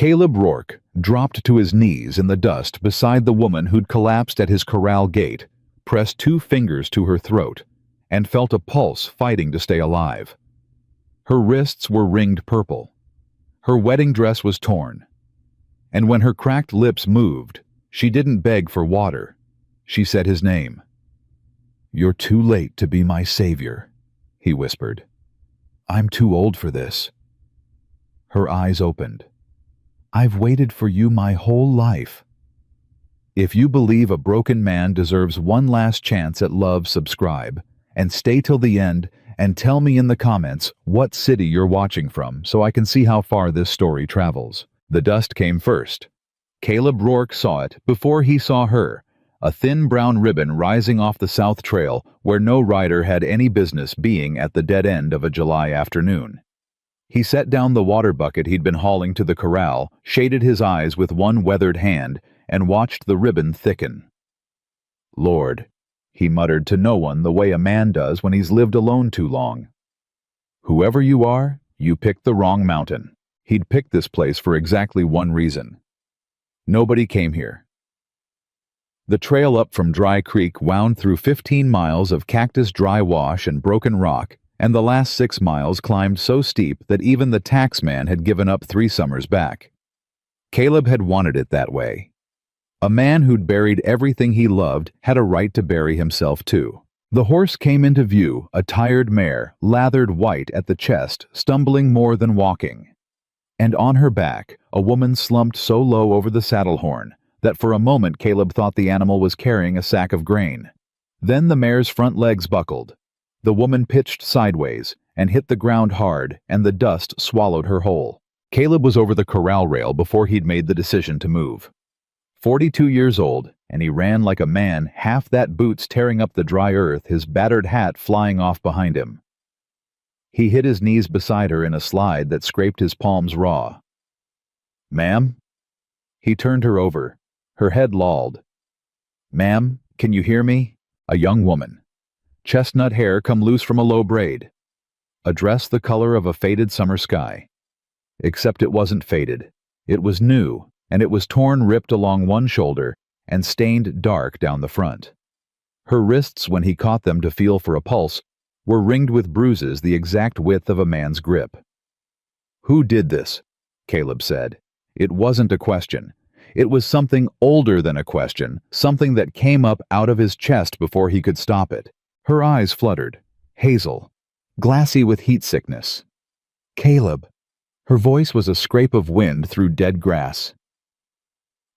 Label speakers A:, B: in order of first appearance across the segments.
A: Caleb Rourke dropped to his knees in the dust beside the woman who'd collapsed at his corral gate, pressed 2 fingers to her throat, and felt a pulse fighting to stay alive. Her wrists were ringed purple. Her wedding dress was torn. And when her cracked lips moved, she didn't beg for water. She said his name. "You're too late to be my savior," he whispered. "I'm too old for this." Her eyes opened. "I've waited for you my whole life." If you believe a broken man deserves one last chance at love, subscribe, and stay till the end, and tell me in the comments what city you're watching from so I can see how far this story travels. The dust came first. Caleb Rourke saw it before he saw her, a thin brown ribbon rising off the South Trail where no rider had any business being at the dead end of a July afternoon. He set down the water bucket he'd been hauling to the corral, shaded his eyes with one weathered hand, and watched the ribbon thicken. "Lord," he muttered to no one the way a man does when he's lived alone too long. "Whoever you are, you picked the wrong mountain." He'd picked this place for exactly one reason. Nobody came here. The trail up from Dry Creek wound through 15 miles of cactus dry wash and broken rock, and the last 6 miles climbed so steep that even the tax man had given up 3 summers back. Caleb had wanted it that way. A man who'd buried everything he loved had a right to bury himself too. The horse came into view, a tired mare, lathered white at the chest, stumbling more than walking. And on her back, a woman slumped so low over the saddle horn that for a moment Caleb thought the animal was carrying a sack of grain. Then the mare's front legs buckled. The woman pitched sideways and hit the ground hard, and the dust swallowed her whole. Caleb was over the corral rail before he'd made the decision to move. 42 years old, and he ran like a man, half that boots tearing up the dry earth, his battered hat flying off behind him. He hit his knees beside her in a slide that scraped his palms raw. "Ma'am?" He turned her over. Her head lolled. "Ma'am, can you hear me?" A young woman. Chestnut hair come loose from a low braid. A dress the color of a faded summer sky. Except it wasn't faded. It was new, and it was torn, ripped along one shoulder and stained dark down the front. Her wrists, when he caught them to feel for a pulse, were ringed with bruises the exact width of a man's grip. "Who did this?" Caleb said. It wasn't a question. It was something older than a question, something that came up out of his chest before he could stop it. Her eyes fluttered. Hazel. Glassy with heat sickness. "Caleb." Her voice was a scrape of wind through dead grass.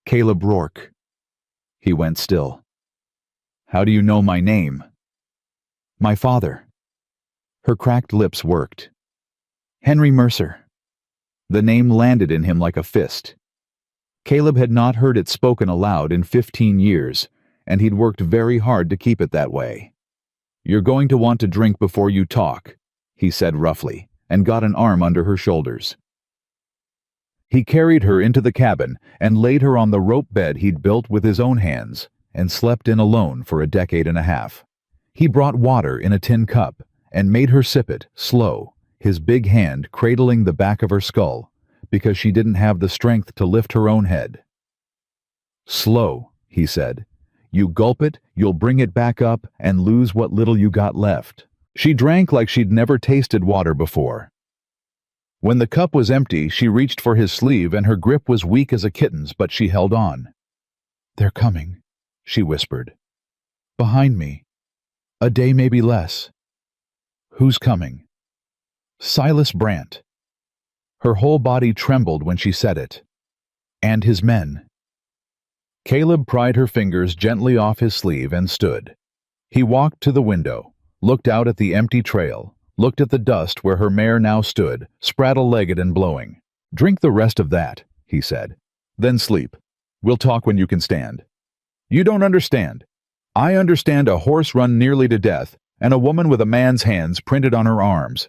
A: "Caleb Rourke." He went still. "How do you know my name?" "My father." Her cracked lips worked. "Henry Mercer." The name landed in him like a fist. Caleb had not heard it spoken aloud in 15 years, and he'd worked very hard to keep it that way. "You're going to want to drink before you talk," he said roughly, and got an arm under her shoulders. He carried her into the cabin and laid her on the rope bed he'd built with his own hands, and slept in alone for a decade and a half. He brought water in a tin cup and made her sip it, slow, his big hand cradling the back of her skull, because she didn't have the strength to lift her own head. "Slow," he said. "You gulp it, you'll bring it back up and lose what little you got left." She drank like she'd never tasted water before. When the cup was empty, she reached for his sleeve, and her grip was weak as a kitten's, but she held on. "They're coming," she whispered. "Behind me. A day, maybe less." "Who's coming?" "Silas Brandt." Her whole body trembled when she said it. "And his men." Caleb pried her fingers gently off his sleeve and stood. He walked to the window, looked out at the empty trail, looked at the dust where her mare now stood, spraddle-legged and blowing. "Drink the rest of that," he said. "Then sleep. We'll talk when you can stand." "You don't understand. I understand a horse run nearly to death, and a woman with a man's hands printed on her arms."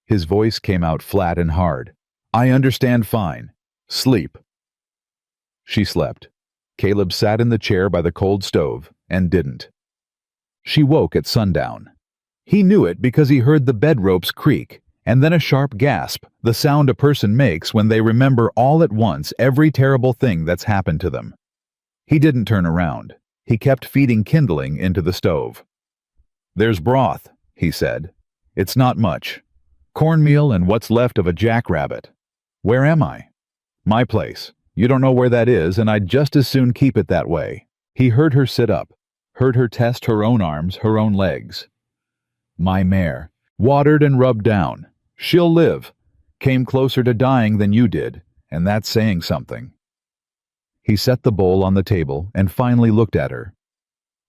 A: His voice came out flat and hard. "I understand fine. Sleep." She slept. Caleb sat in the chair by the cold stove and didn't. She woke at sundown. He knew it because he heard the bed ropes creak, and then a sharp gasp, the sound a person makes when they remember all at once every terrible thing that's happened to them. He didn't turn around. He kept feeding kindling into the stove. "There's broth," he said. "It's not much. Cornmeal and what's left of a jackrabbit. Where am I?" "My place. You don't know where that is, and I'd just as soon keep it that way." He heard her sit up, heard her test her own arms, her own legs. "My mare. Watered and rubbed down. She'll live. Came closer to dying than you did, and that's saying something." He set the bowl on the table and finally looked at her.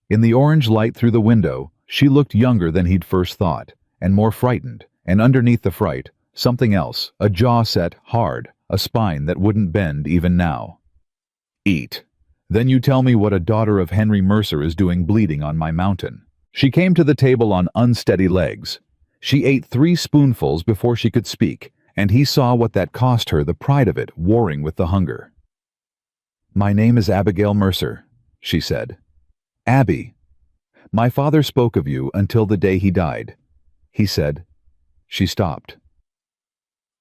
A: In the orange light through the window, she looked younger than he'd first thought, and more frightened, and underneath the fright, something else, a jaw set hard, a spine that wouldn't bend even now. "Eat. Then you tell me what a daughter of Henry Mercer is doing bleeding on my mountain." She came to the table on unsteady legs. She ate 3 spoonfuls before she could speak, and he saw what that cost her, the pride of it warring with the hunger. "My name is Abigail Mercer," she said. "Abby. My father spoke of you until the day he died. He said—" She stopped.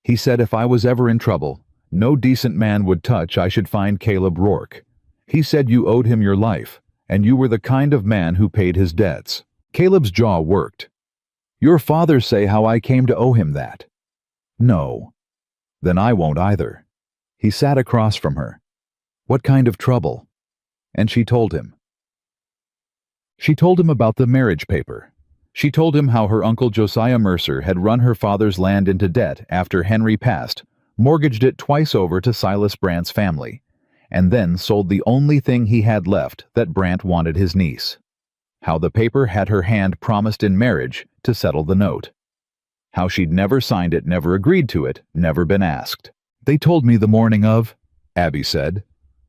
A: "He said if I was ever in trouble, no decent man would touch I should find Caleb Rourke. He said you owed him your life, and you were the kind of man who paid his debts." Caleb's jaw worked. "Your father say how I came to owe him that." "No." "Then I won't either." He sat across from her. "What kind of trouble?" And she told him. She told him about the marriage paper. She told him how her uncle Josiah Mercer had run her father's land into debt after Henry passed, mortgaged it twice over to Silas Brant's family, and then sold the only thing he had left that Brant wanted his niece. How the paper had her hand promised in marriage to settle the note. How she'd never signed it, never agreed to it, never been asked. "They told me the morning of," Abby said.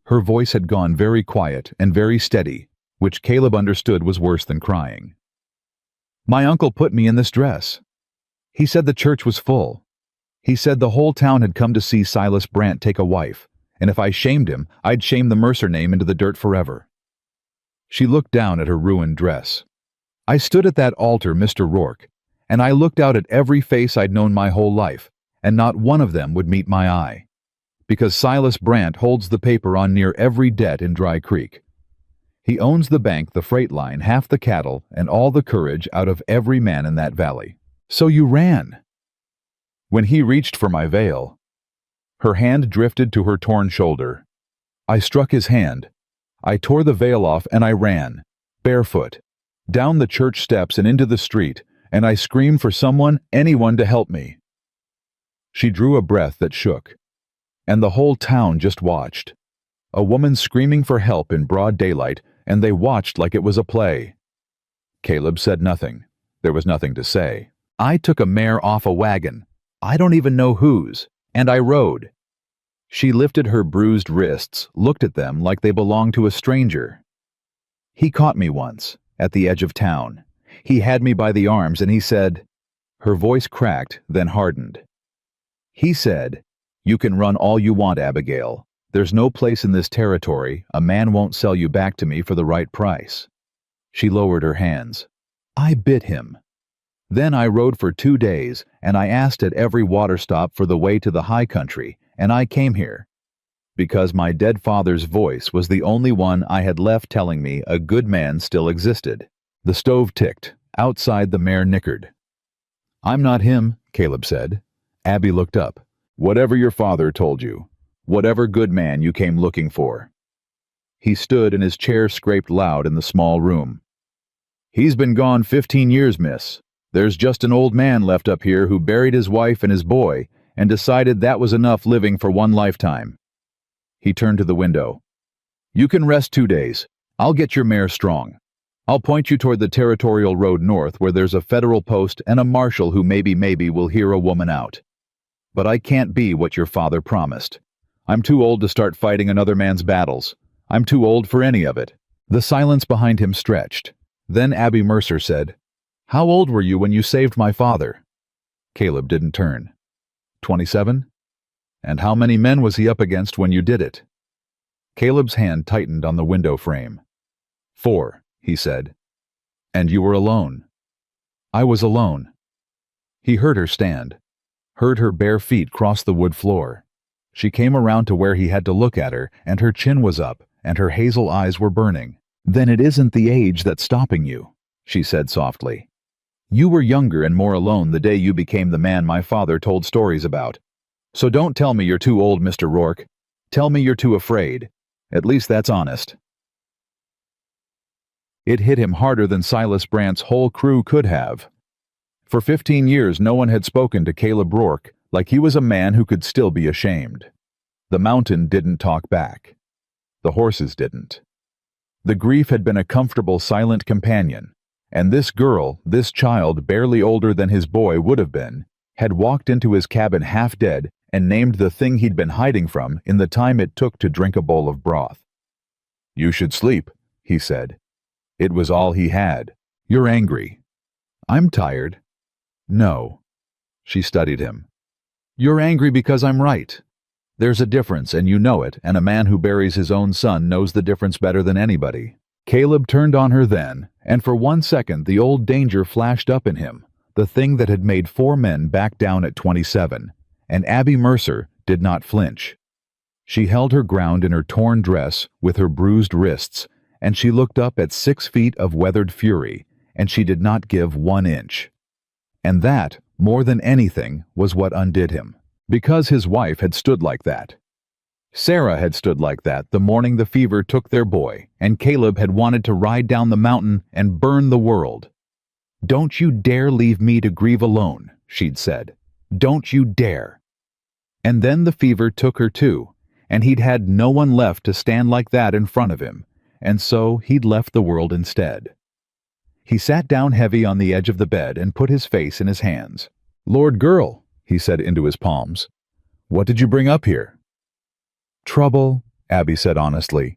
A: Her voice had gone very quiet and very steady, which Caleb understood was worse than crying. "My uncle put me in this dress. He said the church was full. He said the whole town had come to see Silas Brant take a wife, and if I shamed him, I'd shame the Mercer name into the dirt forever." She looked down at her ruined dress. "I stood at that altar, Mr. Rourke, and I looked out at every face I'd known my whole life, and not one of them would meet my eye. Because Silas Brant holds the paper on near every debt in Dry Creek. He owns the bank, the freight line, half the cattle, and all the courage out of every man in that valley. So you ran." When he reached for my veil, her hand drifted to her torn shoulder. I struck his hand. I tore the veil off and I ran, barefoot, down the church steps and into the street, and I screamed for someone, anyone to help me. She drew a breath that shook. And the whole town just watched. A woman screaming for help in broad daylight, and they watched like it was a play. Caleb said nothing. There was nothing to say. I took a mare off a wagon. I don't even know whose, and I rode. She lifted her bruised wrists, looked at them like they belonged to a stranger. He caught me once, at the edge of town. He had me by the arms and he said— Her voice cracked, then hardened. He said, "You can run all you want, Abigail. There's no place in this territory. A man won't sell you back to me for the right price." She lowered her hands. I bit him. Then I rode for 2 days, and I asked at every water stop for the way to the high country, and I came here. Because my dead father's voice was the only one I had left telling me a good man still existed. The stove ticked. Outside the mare nickered. "I'm not him," Caleb said. Abby looked up. "Whatever your father told you. Whatever good man you came looking for." He stood and his chair scraped loud in the small room. "He's been gone 15 years, miss. There's just an old man left up here who buried his wife and his boy and decided that was enough living for one lifetime." He turned to the window. "You can rest 2 days. I'll get your mare strong. I'll point you toward the territorial road north where there's a federal post and a marshal who maybe will hear a woman out. But I can't be what your father promised. I'm too old to start fighting another man's battles. I'm too old for any of it." The silence behind him stretched. Then Abby Mercer said, "How old were you when you saved my father?" Caleb didn't turn. 27? "And how many men was he up against when you did it?" Caleb's hand tightened on the window frame. 4, he said. "And you were alone?" "I was alone." He heard her stand. heard her bare feet cross the wood floor. She came around to where he had to look at her, and her chin was up, and her hazel eyes were burning. "Then it isn't the age that's stopping you," she said softly. "You were younger and more alone the day you became the man my father told stories about. So don't tell me you're too old, Mr. Rourke. Tell me you're too afraid. At least that's honest." It hit him harder than Silas Brandt's whole crew could have. For 15 years no one had spoken to Caleb Rourke like he was a man who could still be ashamed. The mountain didn't talk back. The horses didn't. The grief had been a comfortable, silent companion, and this girl, this child barely older than his boy would have been, had walked into his cabin half dead and named the thing he'd been hiding from in the time it took to drink a bowl of broth. "You should sleep," he said. It was all he had. "You're angry." "I'm tired." "No." She studied him. "You're angry because I'm right. There's a difference, and you know it, and a man who buries his own son knows the difference better than anybody." Caleb turned on her then, and for 1 second the old danger flashed up in him, the thing that had made 4 men back down at 27, and Abby Mercer did not flinch. She held her ground in her torn dress with her bruised wrists, and she looked up at 6 feet of weathered fury, and she did not give 1 inch. And that, more than anything, was what undid him, because his wife had stood like that. Sarah had stood like that the morning the fever took their boy, and Caleb had wanted to ride down the mountain and burn the world. "Don't you dare leave me to grieve alone," she'd said. "Don't you dare." And then the fever took her too, and he'd had no one left to stand like that in front of him, and so he'd left the world instead. He sat down heavy on the edge of the bed and put his face in his hands. "Lord girl," he said into his palms, "what did you bring up here?" "Trouble," Abby said honestly.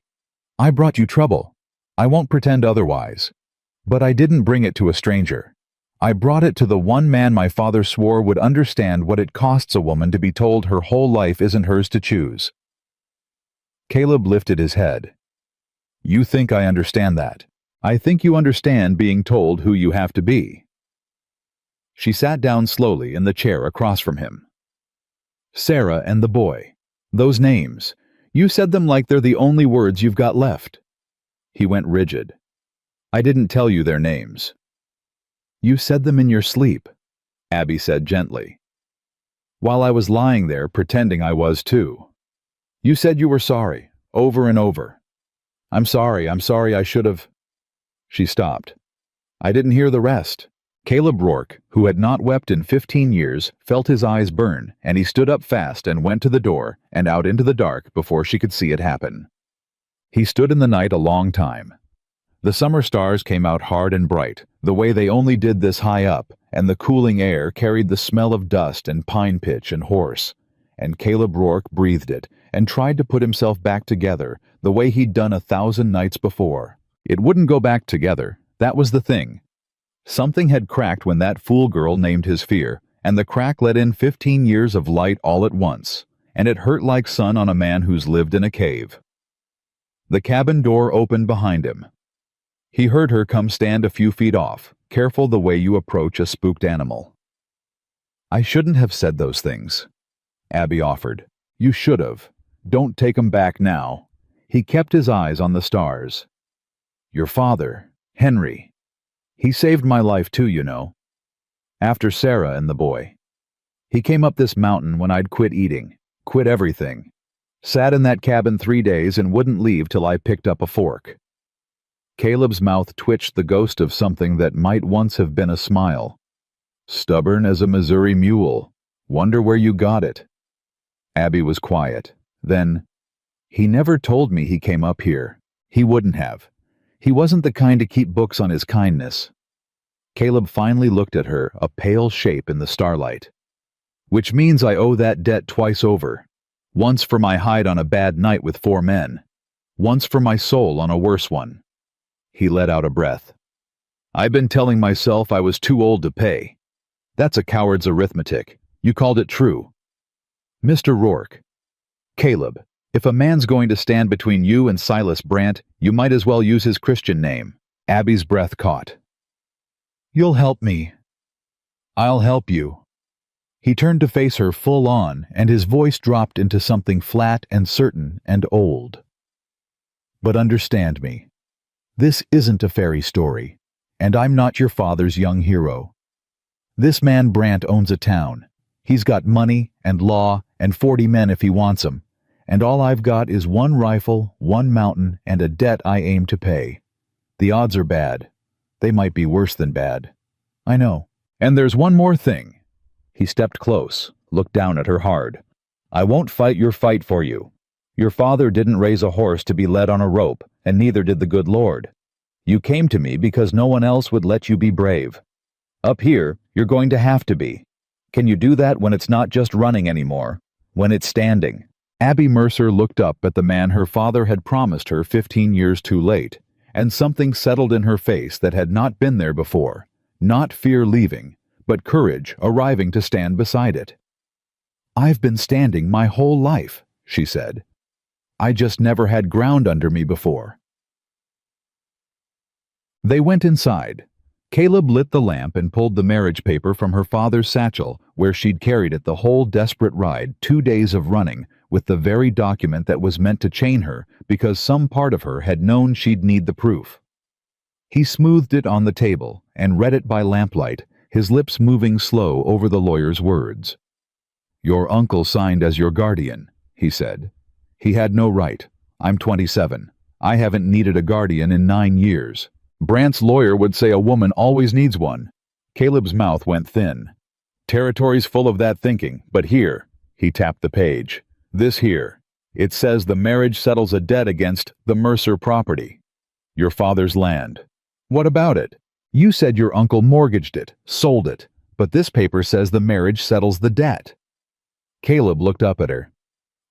A: "I brought you trouble. I won't pretend otherwise. But I didn't bring it to a stranger. I brought it to the one man my father swore would understand what it costs a woman to be told her whole life isn't hers to choose." Caleb lifted his head. "You think I understand that. I think you understand being told who you have to be." She sat down slowly in the chair across from him. "Sarah and the boy. Those names. You said them like they're the only words you've got left." He went rigid. "I didn't tell you their names." "You said them in your sleep," Abby said gently. "While I was lying there pretending I was too. You said you were sorry, over and over. I'm sorry, I should have—" She stopped. "I didn't hear the rest." Caleb Rourke, who had not wept in 15 years, felt his eyes burn, and he stood up fast and went to the door and out into the dark before she could see it happen. He stood in the night a long time. The summer stars came out hard and bright, the way they only did this high up, and the cooling air carried the smell of dust and pine pitch and horse, and Caleb Rourke breathed it and tried to put himself back together the way he'd done 1,000 nights before. It wouldn't go back together, that was the thing. Something had cracked when that fool girl named his fear, and the crack let in 15 years of light all at once, and it hurt like sun on a man who's lived in a cave. The cabin door opened behind him. He heard her come stand a few feet off, careful the way you approach a spooked animal. "I shouldn't have said those things," Abby offered. "You should have. Don't take 'em back now." He kept his eyes on the stars. "Your father, Henry. He saved my life too, you know. After Sarah and the boy. He came up this mountain when I'd quit eating, quit everything. Sat in that cabin 3 days and wouldn't leave till I picked up a fork." Caleb's mouth twitched the ghost of something that might once have been a smile. "Stubborn as a Missouri mule. Wonder where you got it." Abby was quiet. Then, "He never told me he came up here. He wouldn't have. He wasn't the kind to keep books on his kindness." Caleb finally looked at her, a pale shape in the starlight. "Which means I owe that debt twice over. Once for my hide on a bad night with 4 men. Once for my soul on a worse one." He let out a breath. "I've been telling myself I was too old to pay. That's a coward's arithmetic. You called it true." "Mr. Rourke." "Caleb, if a man's going to stand between you and Silas Brandt, you might as well use his Christian name." Abby's breath caught. "You'll help me." "I'll help you." He turned to face her full on, and his voice dropped into something flat and certain and old. But understand me. This isn't a fairy story, and I'm not your father's young hero. This man Brant owns a town. He's got money and law and 40 men if he wants 'em, and all I've got is one rifle, one mountain, and a debt I aim to pay. The odds are bad. They might be worse than bad. I know. And there's one more thing. He stepped close, looked down at her hard. I won't fight your fight for you. Your father didn't raise a horse to be led on a rope, and neither did the good Lord. You came to me because no one else would let you be brave. Up here, you're going to have to be. Can you do that when it's not just running anymore, when it's standing? Abby Mercer looked up at the man her father had promised her 15 years too late, and something settled in her face that had not been there before. Not fear leaving, but courage arriving to stand beside it. I've been standing my whole life, she said. I just never had ground under me before. They went inside. Caleb lit the lamp and pulled the marriage paper from her father's satchel, where she'd carried it the whole desperate ride, 2 days of running, with the very document that was meant to chain her because some part of her had known she'd need the proof. He smoothed it on the table and read it by lamplight, his lips moving slow over the lawyer's words. Your uncle signed as your guardian, he said. He had no right. I'm 27. I haven't needed a guardian in 9 years. Brant's lawyer would say a woman always needs one. Caleb's mouth went thin. Territory's full of that thinking, but here, he tapped the page. This here. It says the marriage settles a debt against the Mercer property. Your father's land. What about it? You said your uncle mortgaged it, sold it, but this paper says the marriage settles the debt. Caleb looked up at her.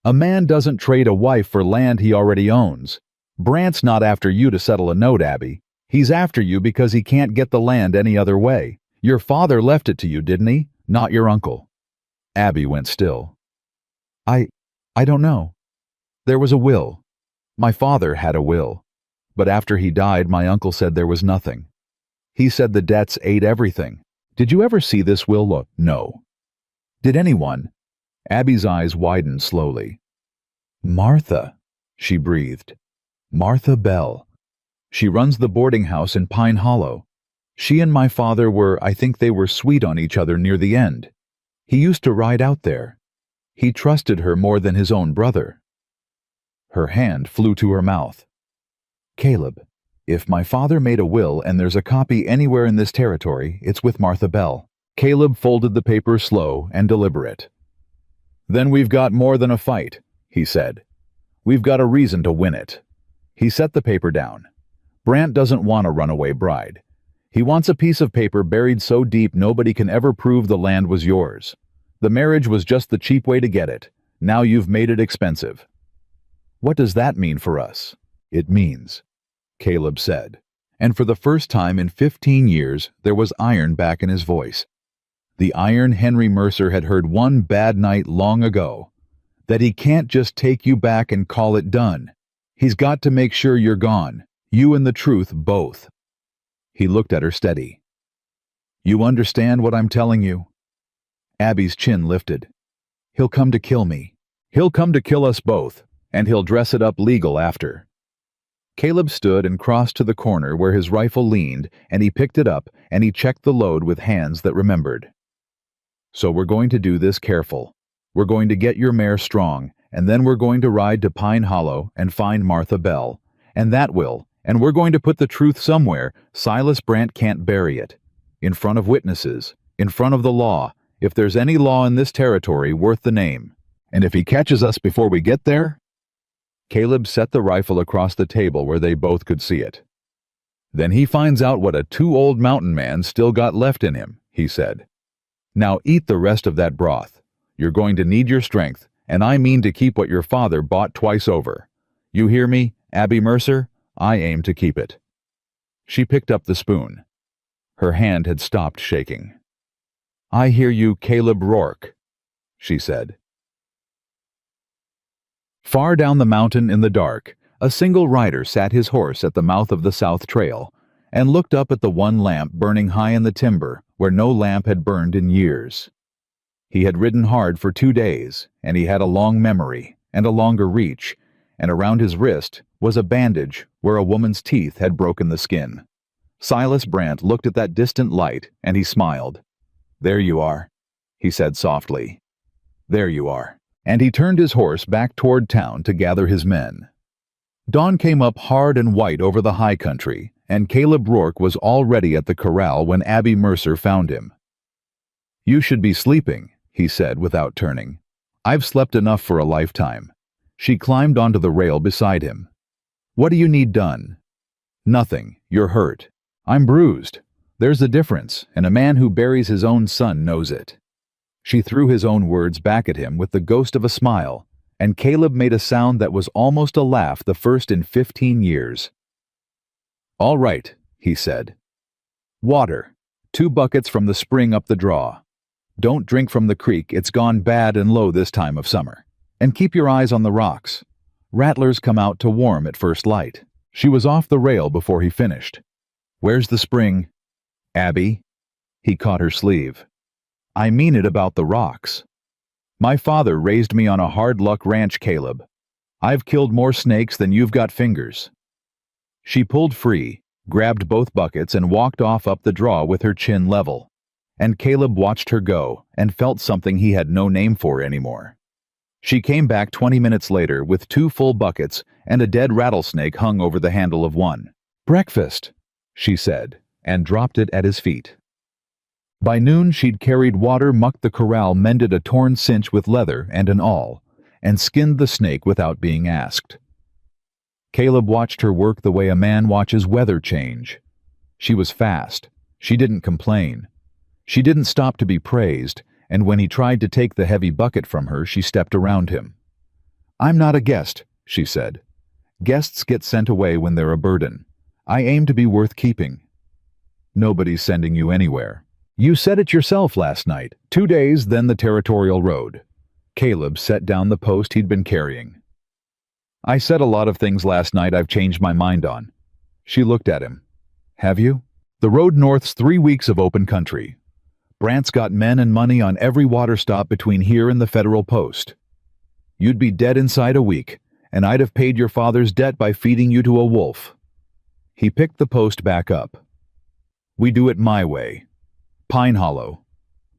A: A man doesn't trade a wife for land he already owns. Brant's not after you to settle a note, Abby. He's after you because he can't get the land any other way. Your father left it to you, didn't he? Not your uncle. Abby went still. I don't know. There was a will. My father had a will. But after he died, my uncle said there was nothing. He said the debts ate everything. Did you ever see this will? Look, no. Did anyone? Abby's eyes widened slowly. Martha, she breathed. Martha Bell. She runs the boarding house in Pine Hollow. She and my father I think they were sweet on each other near the end. He used to ride out there. He trusted her more than his own brother. Her hand flew to her mouth. Caleb, if my father made a will and there's a copy anywhere in this territory, it's with Martha Bell. Caleb folded the paper slow and deliberate. Then we've got more than a fight, he said. We've got a reason to win it. He set the paper down. Brant doesn't want a runaway bride. He wants a piece of paper buried so deep nobody can ever prove the land was yours. The marriage was just the cheap way to get it. Now you've made it expensive. What does that mean for us? It means, Caleb said, and for the first time in 15 years there was iron back in his voice. The iron Henry Mercer had heard one bad night long ago. That he can't just take you back and call it done. He's got to make sure you're gone, you and the truth both. He looked at her steady. You understand what I'm telling you? Abby's chin lifted. He'll come to kill me. He'll come to kill us both, and he'll dress it up legal after. Caleb stood and crossed to the corner where his rifle leaned, and he picked it up, and he checked the load with hands that remembered. So we're going to do this careful. We're going to get your mare strong, and then we're going to ride to Pine Hollow and find Martha Bell, and we're going to put the truth somewhere. Silas Brant can't bury it. In front of witnesses, in front of the law, if there's any law in this territory worth the name. And if he catches us before we get there? Caleb set the rifle across the table where they both could see it. Then he finds out what a too-old mountain man still got left in him, he said. Now eat the rest of that broth. You're going to need your strength, and I mean to keep what your father bought twice over. You hear me, Abby Mercer? I aim to keep it. She picked up the spoon. Her hand had stopped shaking. I hear you, Caleb Rourke, she said. Far down the mountain in the dark, a single rider sat his horse at the mouth of the South Trail and looked up at the one lamp burning high in the timber where no lamp had burned in years. He had ridden hard for 2 days, and he had a long memory and a longer reach, and around his wrist was a bandage where a woman's teeth had broken the skin. Silas Brandt looked at that distant light, and he smiled. "There you are," he said softly. "There you are." And he turned his horse back toward town to gather his men. Dawn came up hard and white over the high country, and Caleb Rourke was already at the corral when Abby Mercer found him. "You should be sleeping," he said without turning. "I've slept enough for a lifetime." She climbed onto the rail beside him. "What do you need done?" "Nothing. You're hurt." "I'm bruised." "There's a difference, and a man who buries his own son knows it." She threw his own words back at him with the ghost of a smile, and Caleb made a sound that was almost a laugh, the first in 15 years. "All right," he said. "Water. 2 buckets from the spring up the draw. Don't drink from the creek, it's gone bad and low this time of summer. And keep your eyes on the rocks. Rattlers come out to warm at first light." She was off the rail before he finished. "Where's the spring?" "Abby?" He caught her sleeve. "I mean it about the rocks. My father raised me on a hard-luck ranch, Caleb. I've killed more snakes than you've got fingers." She pulled free, grabbed both buckets, and walked off up the draw with her chin level. And Caleb watched her go and felt something he had no name for anymore. She came back 20 minutes later with 2 full buckets and a dead rattlesnake hung over the handle of one. "Breakfast," she said, and dropped it at his feet. By noon she'd carried water, mucked the corral, mended a torn cinch with leather and an awl, and skinned the snake without being asked. Caleb watched her work the way a man watches weather change. She was fast. She didn't complain. She didn't stop to be praised, and when he tried to take the heavy bucket from her, she stepped around him. "I'm not a guest," she said. "Guests get sent away when they're a burden. I aim to be worth keeping." "Nobody's sending you anywhere. You said it yourself last night. 2 days, then the territorial road." Caleb set down the post he'd been carrying. "I said a lot of things last night I've changed my mind on." She looked at him. "Have you?" "The road north's 3 weeks of open country. Brandt's got men and money on every water stop between here and the federal post. You'd be dead inside a week, and I'd have paid your father's debt by feeding you to a wolf." He picked the post back up. "We do it my way. Pine Hollow.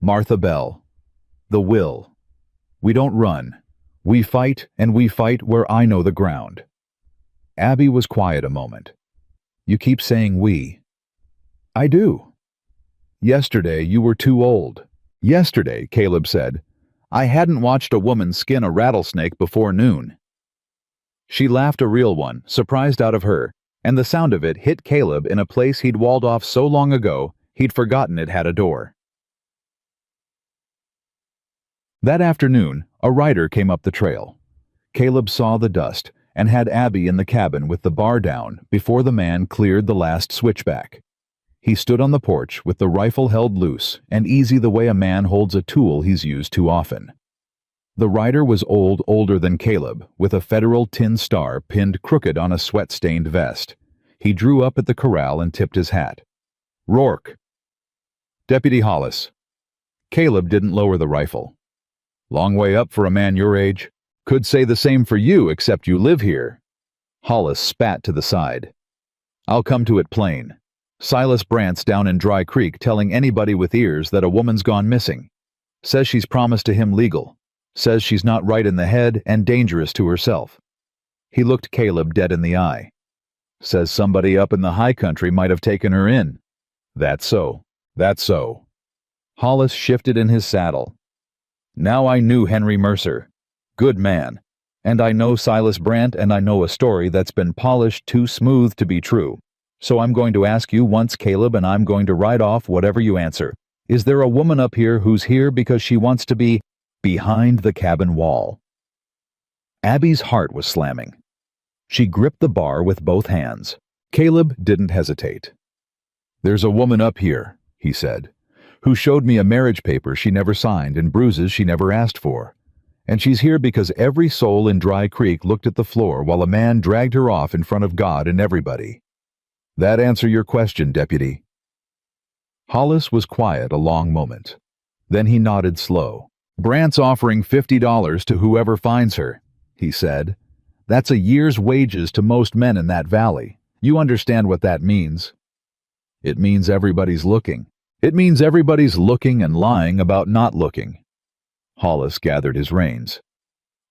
A: Martha Bell. The will. We don't run. We fight, and we fight where I know the ground." Abby was quiet a moment. "You keep saying we." "I do." "Yesterday you were too old." "Yesterday," Caleb said, "I hadn't watched a woman skin a rattlesnake before noon." She laughed, a real one, surprised out of her, and the sound of it hit Caleb in a place he'd walled off so long ago he'd forgotten it had a door. That afternoon, a rider came up the trail. Caleb saw the dust and had Abby in the cabin with the bar down before the man cleared the last switchback. He stood on the porch with the rifle held loose and easy the way a man holds a tool he's used too often. The rider was older than Caleb, with a federal tin star pinned crooked on a sweat-stained vest. He drew up at the corral and tipped his hat. "Rourke." "Deputy Hollis." Caleb didn't lower the rifle. "Long way up for a man your age." "Could say the same for you, except you live here." Hollis spat to the side. "I'll come to it plain. Silas Brandt's down in Dry Creek telling anybody with ears that a woman's gone missing. Says she's promised to him legal. Says she's not right in the head and dangerous to herself." He looked Caleb dead in the eye. "Says somebody up in the high country might have taken her in." "That's so. That's so." Hollis shifted in his saddle. "Now I knew Henry Mercer. Good man. And I know Silas Brandt, and I know a story that's been polished too smooth to be true. So I'm going to ask you once, Caleb, and I'm going to write off whatever you answer. Is there a woman up here who's here because she wants to be behind the cabin wall?" Abby's heart was slamming. She gripped the bar with both hands. Caleb didn't hesitate. "There's a woman up here," he said, "who showed me a marriage paper she never signed and bruises she never asked for. And she's here because every soul in Dry Creek looked at the floor while a man dragged her off in front of God and everybody. That answer your question, Deputy?" Hollis was quiet a long moment. Then he nodded slow. Brant's offering $50 to whoever finds her, he said. That's a year's wages to most men in that valley. You understand what that means? It means everybody's looking. It means everybody's looking and lying about not looking. Hollis gathered his reins.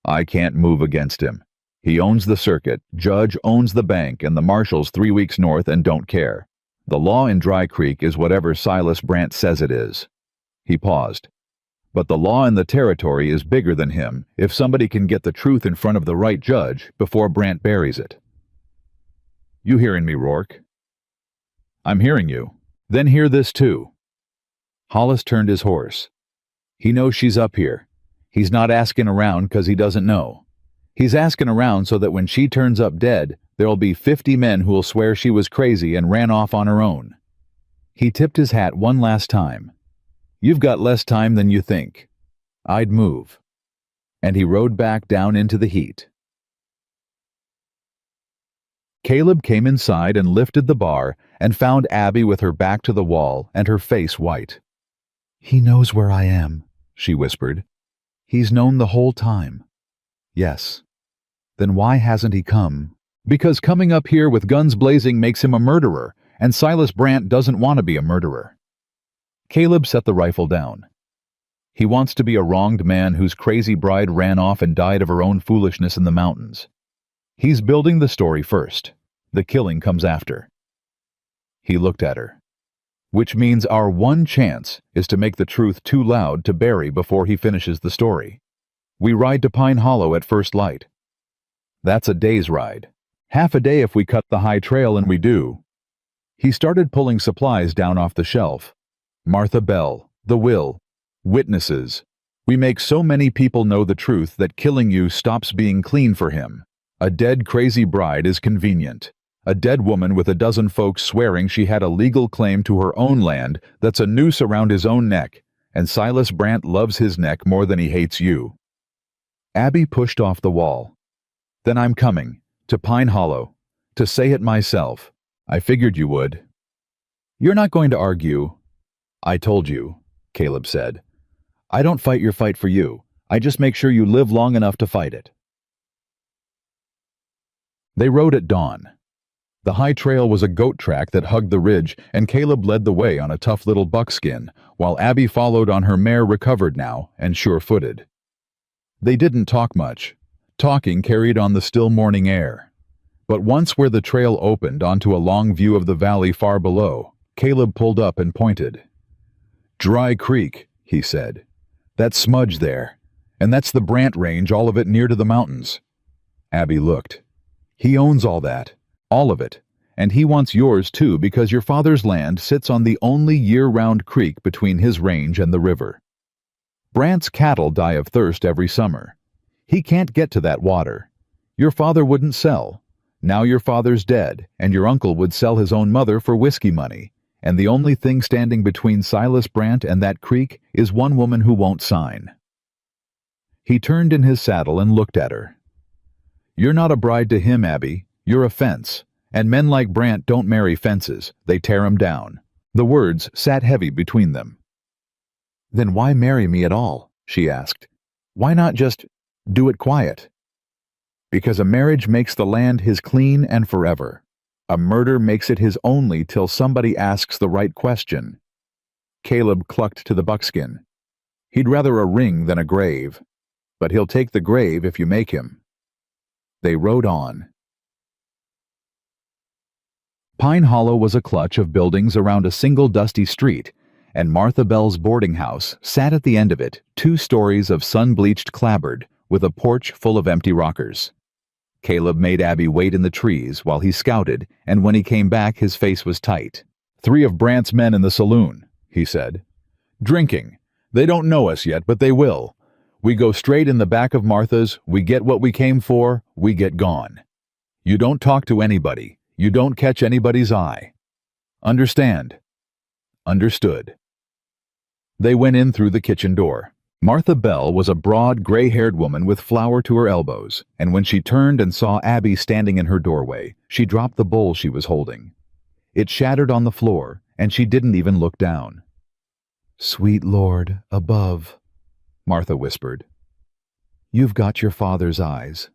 A: I can't move against him. He owns the circuit, Judge owns the bank, and the marshals 3 weeks north and don't care. The law in Dry Creek is whatever Silas Brant says it is. He paused. But the law in the territory is bigger than him if somebody can get the truth in front of the right judge before Brant buries it. You hearing me, Rourke? I'm hearing you. Then hear this too. Hollis turned his horse. He knows she's up here. He's not asking around 'cause he doesn't know. He's asking around so that when she turns up dead, there'll be 50 men who'll swear she was crazy and ran off on her own. He tipped his hat one last time. You've got less time than you think. I'd move. And he rode back down into the heat. Caleb came inside and lifted the bar and found Abby with her back to the wall and her face white. He knows where I am, she whispered. He's known the whole time. Yes. Then why hasn't he come? Because coming up here with guns blazing makes him a murderer, and Silas Brant doesn't want to be a murderer. Caleb set the rifle down. He wants to be a wronged man whose crazy bride ran off and died of her own foolishness in the mountains. He's building the story first. The killing comes after. He looked at her. Which means our one chance is to make the truth too loud to bury before he finishes the story. We ride to Pine Hollow at first light. That's a day's ride. Half a day if we cut the high trail, and we do. He started pulling supplies down off the shelf. Martha Bell, the will, witnesses. We make so many people know the truth that killing you stops being clean for him. A dead crazy bride is convenient. A dead woman with a dozen folks swearing she had a legal claim to her own land that's a noose around his own neck, and Silas Brant loves his neck more than he hates you. Abby pushed off the wall. Then I'm coming, to Pine Hollow, to say it myself. I figured you would. You're not going to argue. I told you, Caleb said. I don't fight your fight for you. I just make sure you live long enough to fight it. They rode at dawn. The high trail was a goat track that hugged the ridge, and Caleb led the way on a tough little buckskin, while Abby followed on her mare, recovered now and sure-footed. They didn't talk much. Talking carried on the still morning air. But once where the trail opened onto a long view of the valley far below, Caleb pulled up and pointed. Dry Creek, he said. That smudge there. And that's the Brant Range, all of it near to the mountains. Abby looked. He owns all that. All of it. And he wants yours too, because your father's land sits on the only year-round creek between his range and the river. Brant's cattle die of thirst every summer. He can't get to that water. Your father wouldn't sell. Now your father's dead, and your uncle would sell his own mother for whiskey money, and the only thing standing between Silas Brant and that creek is one woman who won't sign. He turned in his saddle and looked at her. You're not a bride to him, Abby. You're a fence, and men like Brant don't marry fences. They tear 'em down. The words sat heavy between them. Then why marry me at all? She asked. Why not just do it quiet? Because a marriage makes the land his clean and forever. A murder makes it his only till somebody asks the right question. Caleb clucked to the buckskin. He'd rather a ring than a grave. But he'll take the grave if you make him. They rode on. Pine Hollow was a clutch of buildings around a single dusty street, and Martha Bell's boarding house sat at the end of it, 2 stories of sun-bleached clapboard, with a porch full of empty rockers. Caleb made Abby wait in the trees while he scouted, and when he came back his face was tight. 3 of Brant's men in the saloon, he said. Drinking. They don't know us yet, but they will. We go straight in the back of Martha's, we get what we came for, we get gone. You don't talk to anybody. You don't catch anybody's eye. Understand? Understood. They went in through the kitchen door. Martha Bell was a broad, gray-haired woman with flour to her elbows, and when she turned and saw Abby standing in her doorway, she dropped the bowl she was holding. It shattered on the floor, and she didn't even look down. Sweet Lord, above. Martha whispered. You've got your father's eyes.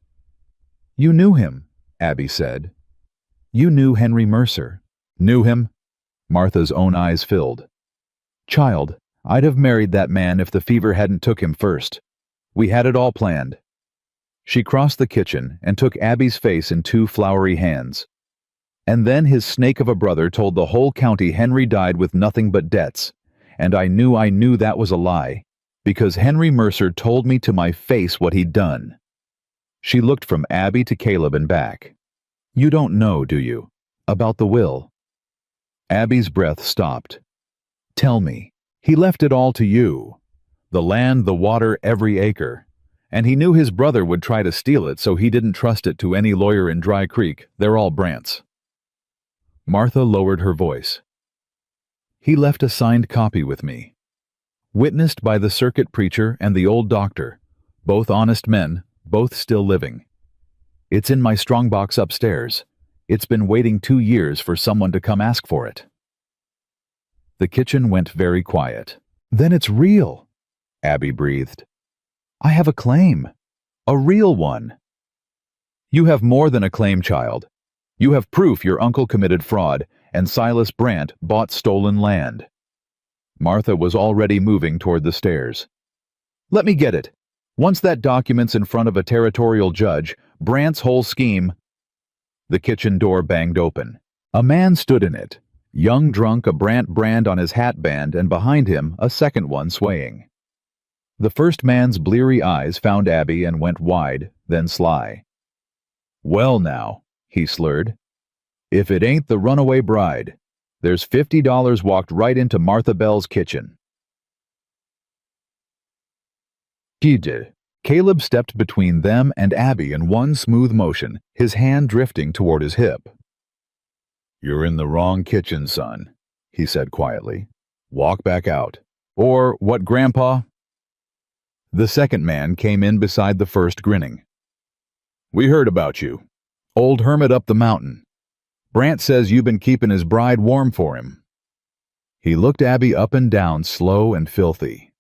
A: You knew him, Abby said. You knew Henry Mercer. Knew him? Martha's own eyes filled. Child, I'd have married that man if the fever hadn't took him first. We had it all planned. She crossed the kitchen and took Abby's face in two floury hands. And then his snake of a brother told the whole county Henry died with nothing but debts, and I knew that was a lie, because Henry Mercer told me to my face what he'd done. She looked from Abby to Caleb and back. You don't know, do you, about the will? Abby's breath stopped. Tell me. He left it all to you. The land, the water, every acre. And he knew his brother would try to steal it, so he didn't trust it to any lawyer in Dry Creek. They're all Brants. Martha lowered her voice. He left a signed copy with me. Witnessed by the circuit preacher and the old doctor, both honest men, both still living. It's in my strongbox upstairs. It's been waiting 2 years for someone to come ask for it. The kitchen went very quiet. Then it's real, Abby breathed. I have a claim. A real one. You have more than a claim, child. You have proof your uncle committed fraud and Silas Brant bought stolen land. Martha was already moving toward the stairs. Let me get it. Once that document's in front of a territorial judge, Brant's whole scheme... The kitchen door banged open. A man stood in it, young drunk, a Brant brand on his hat band, and behind him a second one swaying. The first man's bleary eyes found Abby and went wide, then sly. Well now, he slurred. If it ain't the runaway bride. There's $50 walked right into Martha Bell's kitchen. Gide. Caleb stepped between them and Abby in one smooth motion, his hand drifting toward his hip. You're in the wrong kitchen, son, he said quietly. Walk back out. Or what, Grandpa? The second man came in beside the first, grinning. We heard about you. Old hermit up the mountain. Brant says you've been keeping his bride warm for him. He looked Abby up and down, slow and filthy.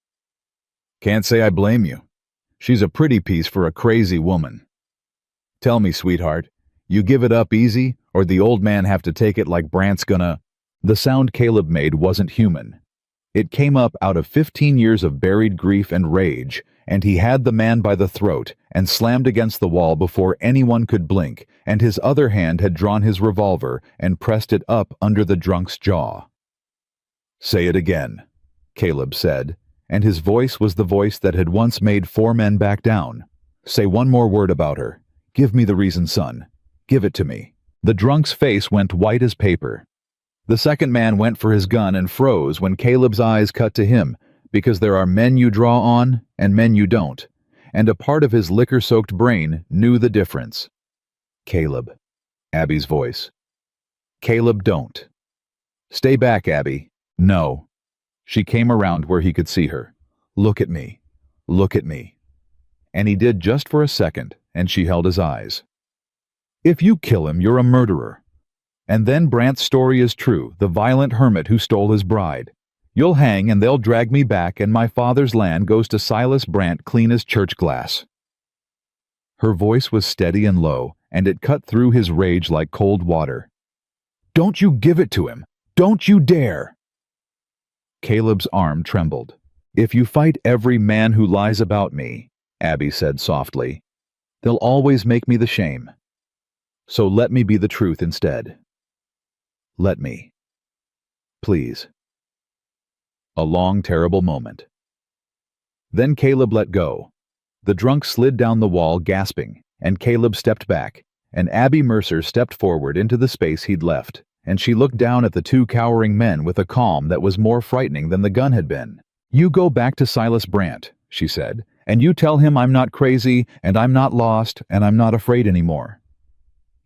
A: Can't say I blame you. She's a pretty piece for a crazy woman. Tell me, sweetheart, you give it up easy, or the old man have to take it like Brant's gonna... The sound Caleb made wasn't human. It came up out of 15 years of buried grief and rage, and he had the man by the throat and slammed against the wall before anyone could blink, and his other hand had drawn his revolver and pressed it up under the drunk's jaw. Say it again, Caleb said, and his voice was the voice that had once made 4 men back down. Say one more word about her. Give me the reason, son. Give it to me. The drunk's face went white as paper. The second man went for his gun and froze when Caleb's eyes cut to him, because there are men you draw on and men you don't, and a part of his liquor-soaked brain knew the difference. Caleb. Abby's voice. Caleb, don't. Stay back, Abby. No. She came around where he could see her. Look at me. Look at me. And he did just for a second, and she held his eyes. If you kill him, you're a murderer. And then Brant's story is true, the violent hermit who stole his bride. You'll hang and they'll drag me back, and my father's land goes to Silas Brant clean as church glass. Her voice was steady and low, and it cut through his rage like cold water. Don't you give it to him! Don't you dare! Caleb's arm trembled. If you fight every man who lies about me, Abby said softly, they'll always make me the shame. So let me be the truth instead. Let me. Please. A long, terrible moment. Then Caleb let go. The drunk slid down the wall, gasping, and Caleb stepped back, and Abby Mercer stepped forward into the space he'd left, and she looked down at the 2 cowering men with a calm that was more frightening than the gun had been. You go back to Silas Brant, she said, and you tell him I'm not crazy, and I'm not lost, and I'm not afraid anymore.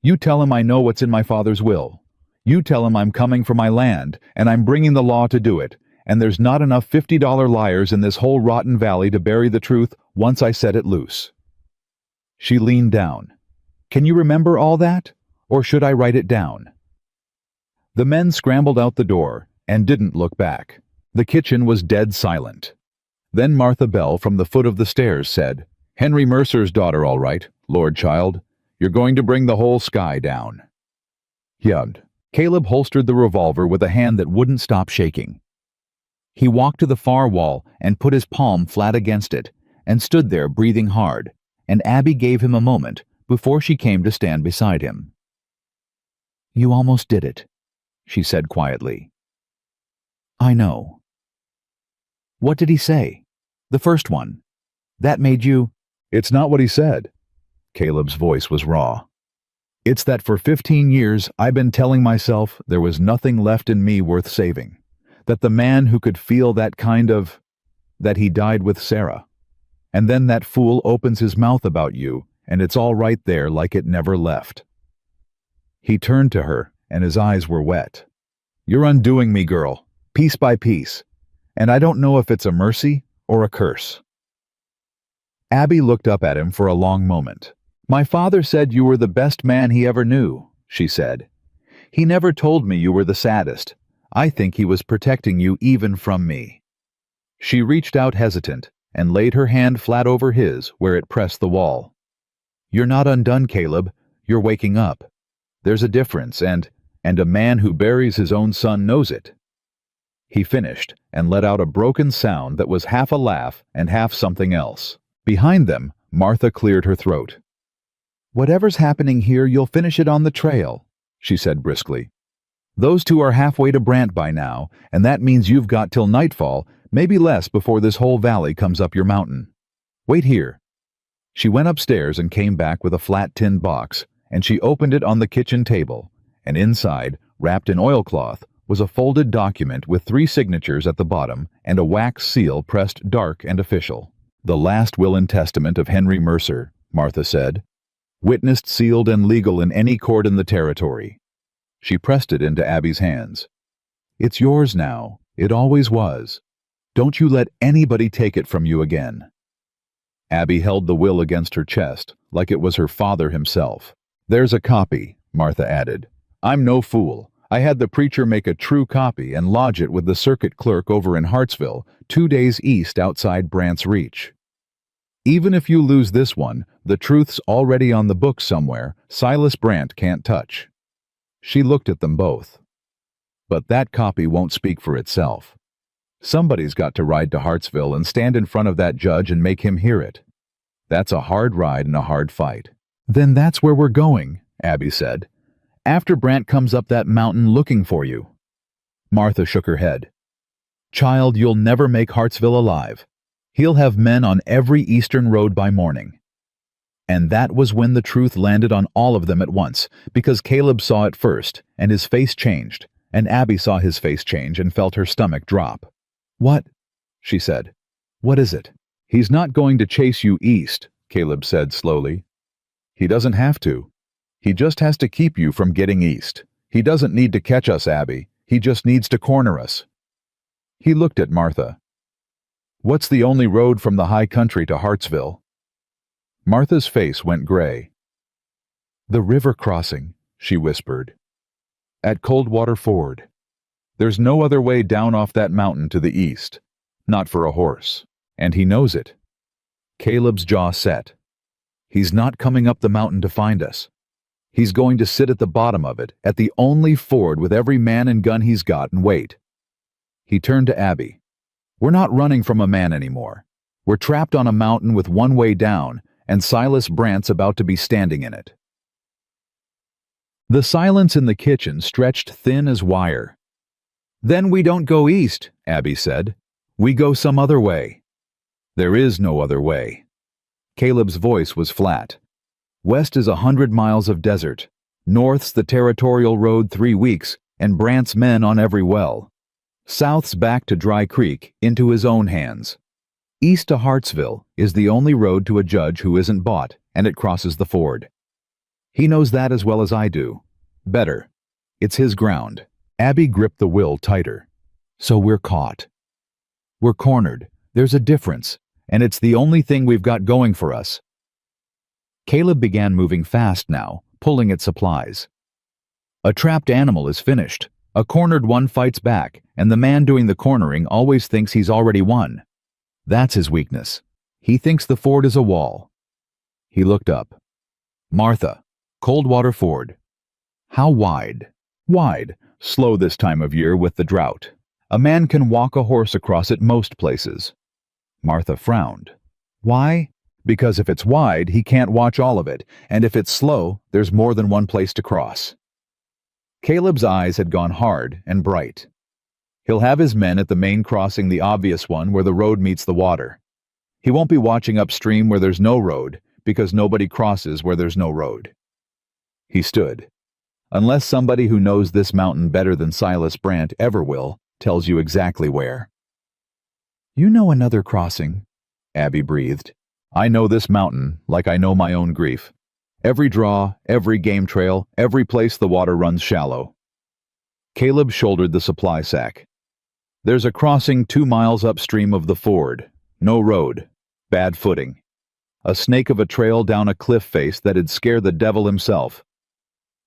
A: You tell him I know what's in my father's will. You tell him I'm coming for my land, and I'm bringing the law to do it, and there's not enough $50 liars in this whole rotten valley to bury the truth once I set it loose. She leaned down. Can you remember all that, or should I write it down? The men scrambled out the door and didn't look back. The kitchen was dead silent. Then Martha Bell from the foot of the stairs said, "Henry Mercer's daughter, all right, Lord Child. You're going to bring the whole sky down." Yugged. Caleb holstered the revolver with a hand that wouldn't stop shaking. He walked to the far wall and put his palm flat against it, and stood there breathing hard, and Abby gave him a moment before she came to stand beside him. "You almost did it," she said quietly. "I know." "What did he say? The first one. That made you—"
B: "It's not what he said."
A: Caleb's voice was raw. "It's that for 15 years I've been telling myself there was nothing left in me worth saving. That the man who could feel that kind of... that he died with Sarah. And then that fool opens his mouth about you, and it's all right there like it never left." He turned to her, and his eyes were wet. "You're undoing me, girl, piece by piece. And I don't know if it's a mercy or a curse." Abby looked up at him for a long moment. "My father said you were the best man he ever knew," she said. "He never told me you were the saddest. I think he was protecting you even from me." She reached out hesitant and laid her hand flat over his where it pressed the wall. "You're not undone, Caleb. You're waking up. There's a difference, and a man who buries his own son knows it." He finished and let out a broken sound that was half a laugh and half something else. Behind them, Martha cleared her throat. "Whatever's happening here, you'll finish it on the trail," she said briskly. "Those two are halfway to Brant by now, and that means you've got till nightfall, maybe less before this whole valley comes up your mountain. Wait here." She went upstairs and came back with a flat tin box, and she opened it on the kitchen table, and inside, wrapped in oilcloth, was a folded document with 3 signatures at the bottom and a wax seal pressed dark and official. "The last will and testament of Henry Mercer," Martha said. "Witnessed, sealed, and legal in any court in the territory." She pressed it into Abby's hands. "It's yours now. It always was. Don't you let anybody take it from you again." Abby held the will against her chest, like it was her father himself. "There's a copy," Martha added. "I'm no fool. I had the preacher make a true copy and lodge it with the circuit clerk over in Hartsville, 2 days east outside Brant's Reach. Even if you lose this one, the truth's already on the book somewhere Silas Brant can't touch." She looked at them both. "But that copy won't speak for itself. Somebody's got to ride to Hartsville and stand in front of that judge and make him hear it. That's a hard ride and a hard fight." "Then that's where we're going," Abby said. "After Brant comes up that mountain looking for you." Martha shook her head. "Child, you'll never make Hartsville alive. He'll have men on every eastern road by morning." And that was when the truth landed on all of them at once, because Caleb saw it first, and his face changed, and Abby saw his face change and felt her stomach drop. "What?" she said. "What is it?" "He's not going to chase you east," Caleb said slowly. "He doesn't have to. He just has to keep you from getting east. He doesn't need to catch us, Abby. He just needs to corner us." He looked at Martha. "What's the only road from the high country to Hartsville?" Martha's face went gray. "The river crossing," she whispered. "At Coldwater Ford. There's no other way down off that mountain to the east. Not for a horse. And he knows it." Caleb's jaw set. "He's not coming up the mountain to find us. He's going to sit at the bottom of it, at the only ford with every man and gun he's got, and wait." He turned to Abby. "We're not running from a man anymore. We're trapped on a mountain with one way down, and Silas Brant's about to be standing in it." The silence in the kitchen stretched thin as wire. "Then we don't go east," Abby said. "We go some other way." "There is no other way." Caleb's voice was flat. "West is 100 miles of desert. North's the territorial road 3 weeks, and Brant's men on every well. South's back to Dry Creek, into his own hands. East to Hartsville is the only road to a judge who isn't bought, and it crosses the ford. He knows that as well as I do. Better. It's his ground." Abby gripped the will tighter. "So we're caught. We're cornered. There's a difference, and it's the only thing we've got going for us." Caleb began moving fast now, pulling at supplies. "A trapped animal is finished. A cornered one fights back, and the man doing the cornering always thinks he's already won. That's his weakness. He thinks the ford is a wall. He looked up. Martha, Coldwater Ford. How wide? Wide. Slow this time of year with the drought. A man can walk a horse across it most places. Martha frowned. Why? Because if it's wide, he can't watch all of it, and if it's slow, there's more than one place to cross. Caleb's eyes had gone hard and bright. He'll have his men at the main crossing, the obvious one where the road meets the water. He won't be watching upstream where there's no road, because nobody crosses where there's no road. He stood. Unless somebody who knows this mountain better than Silas Brant ever will, tells you exactly where. You know another crossing, Abby breathed. I know this mountain like I know my own grief. Every draw, every game trail, every place the water runs shallow. Caleb shouldered the supply sack. There's a crossing 2 miles upstream of the ford. No road. Bad footing. A snake of a trail down a cliff face that'd scare the devil himself.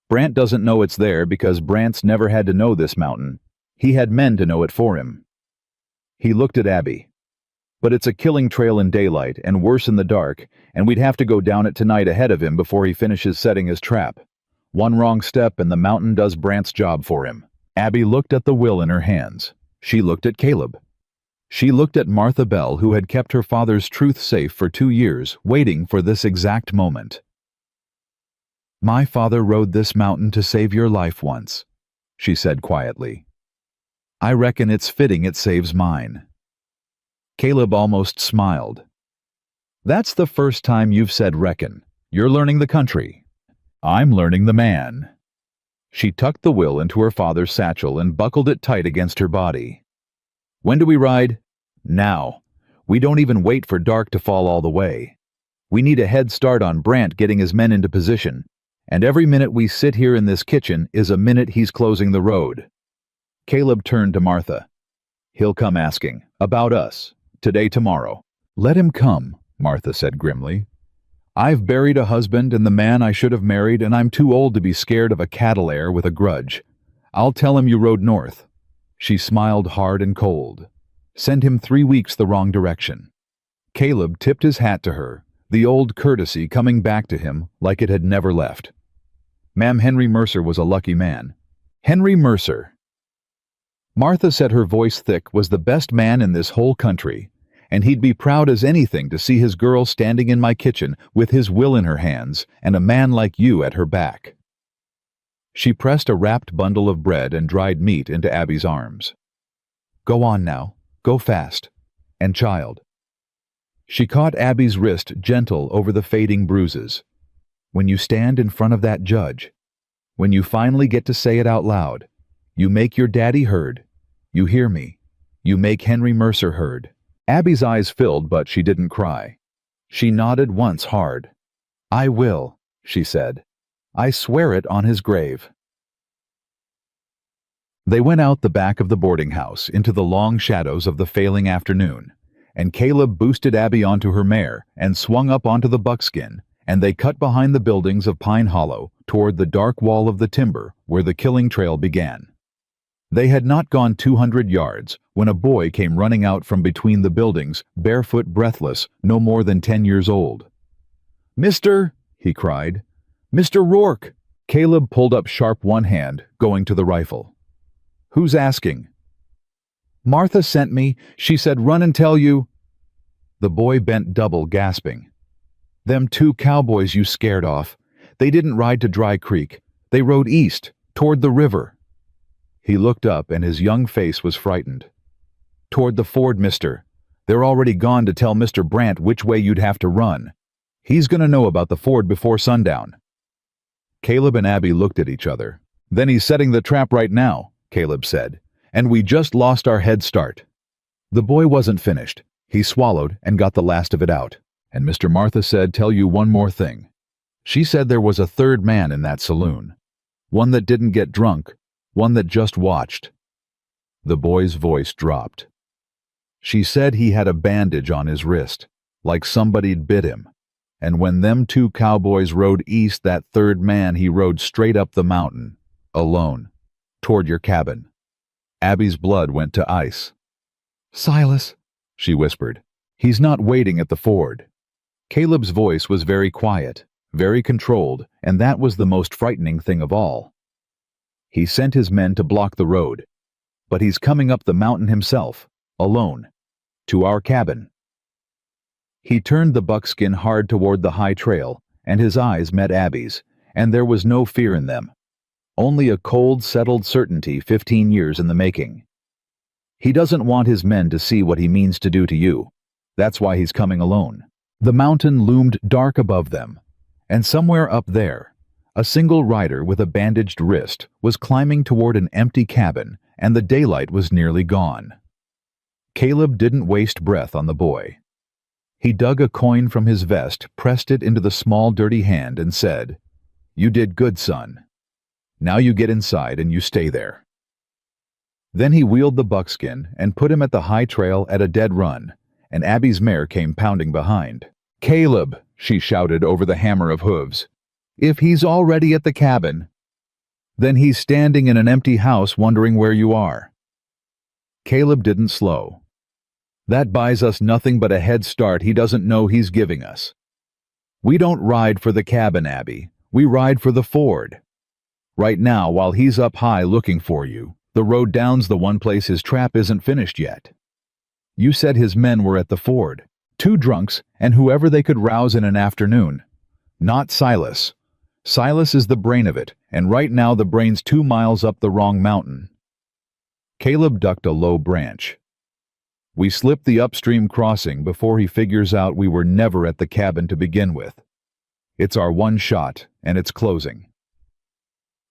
A: Brant doesn't know it's there because Brant's never had to know this mountain. He had men to know it for him. He looked at Abby. But it's a killing trail in daylight and worse in the dark, and we'd have to go down it tonight ahead of him before he finishes setting his trap. One wrong step and the mountain does Brant's job for him. Abby looked at the will in her hands. She looked at Caleb. She looked at Martha Bell, who had kept her father's truth safe for 2 years, waiting for this exact moment. My father rode this mountain to save your life once, she said quietly. I reckon it's fitting it saves mine. Caleb almost smiled. That's the first time you've said reckon. You're learning the country. I'm learning the man. She tucked the will into her father's satchel and buckled it tight against her body. When do we ride? Now. We don't even wait for dark to fall all the way. We need a head start on Brant getting his men into position, and every minute we sit here in this kitchen is a minute he's closing the road. Caleb turned to Martha. He'll come asking. About us. Today, tomorrow. Let him come, Martha said grimly. I've buried a husband and the man I should have married, and I'm too old to be scared of a cattle heir with a grudge. I'll tell him you rode north. She smiled hard and cold. Send him 3 weeks the wrong direction. Caleb tipped his hat to her, the old courtesy coming back to him like it had never left. Ma'am, Henry Mercer was a lucky man. Henry Mercer. Martha said her voice thick was the best man in this whole country, and he'd be proud as anything to see his girl standing in my kitchen with his will in her hands and a man like you at her back. She pressed a wrapped bundle of bread and dried meat into Abby's arms. Go on now. Go fast. And child. She caught Abby's wrist gentle over the fading bruises. When you stand in front of that judge, when you finally get to say it out loud, you make your daddy heard. You hear me. You make Henry Mercer heard. Abby's eyes filled, but she didn't cry. She nodded once hard. I will, she said. I swear it on his grave. They went out the back of the boarding house into the long shadows of the failing afternoon, and Caleb boosted Abby onto her mare and swung up onto the buckskin, and they cut behind the buildings of Pine Hollow toward the dark wall of the timber where the killing trail began. They had not gone 200 yards when a boy came running out from between the buildings, barefoot, breathless, no more than 10 years old. Mister, he cried. Mr. Rourke! Caleb pulled up sharp one hand, going to the rifle. Who's asking? Martha sent me. She said run and tell you. The boy bent double, gasping. Them 2 cowboys you scared off. They didn't ride to Dry Creek. They rode east, toward the river. He looked up and his young face was frightened. Toward the ford, mister. They're already gone to tell Mr. Brant which way you'd have to run. He's going to know about the ford before sundown. Caleb and Abby looked at each other. Then he's setting the trap right now, Caleb said, and we just lost our head start. The boy wasn't finished. He swallowed and got the last of it out. And Mr. Martha said, tell you one more thing. She said there was a third man in that saloon. One that didn't get drunk. One that just watched. The boy's voice dropped. She said he had a bandage on his wrist, like somebody'd bit him. And when them 2 cowboys rode east, that third man, he rode straight up the mountain, alone, toward your cabin. Abby's blood went to ice. Silas, she whispered. He's not waiting at the ford. Caleb's voice was very quiet, very controlled, and that was the most frightening thing of all. He sent his men to block the road, but he's coming up the mountain himself, alone, to our cabin. He turned the buckskin hard toward the high trail, and his eyes met Abby's, and there was no fear in them. Only a cold, settled certainty 15 years in the making. He doesn't want his men to see what he means to do to you. That's why he's coming alone. The mountain loomed dark above them, and somewhere up there, a single rider with a bandaged wrist was climbing toward an empty cabin, and the daylight was nearly gone. Caleb didn't waste breath on the boy. He dug a coin from his vest, pressed it into the small dirty hand, and said, "You did good, son. Now you get inside and you stay there." Then he wheeled the buckskin and put him at the high trail at a dead run, and Abby's mare came pounding behind. "Caleb," she shouted over the hammer of hooves, "if he's already at the cabin, then he's standing in an empty house wondering where you are." Caleb didn't slow. "That buys us nothing but a head start he doesn't know he's giving us. We don't ride for the cabin, Abby. We ride for the ford. Right now, while he's up high looking for you, the road down's the one place his trap isn't finished yet. You said his men were at the ford, 2 drunks and whoever they could rouse in an afternoon. Not Silas. Silas is the brain of it, and right now the brain's 2 miles up the wrong mountain." Caleb ducked a low branch. "We slipped the upstream crossing before he figures out we were never at the cabin to begin with. It's our one shot, and it's closing."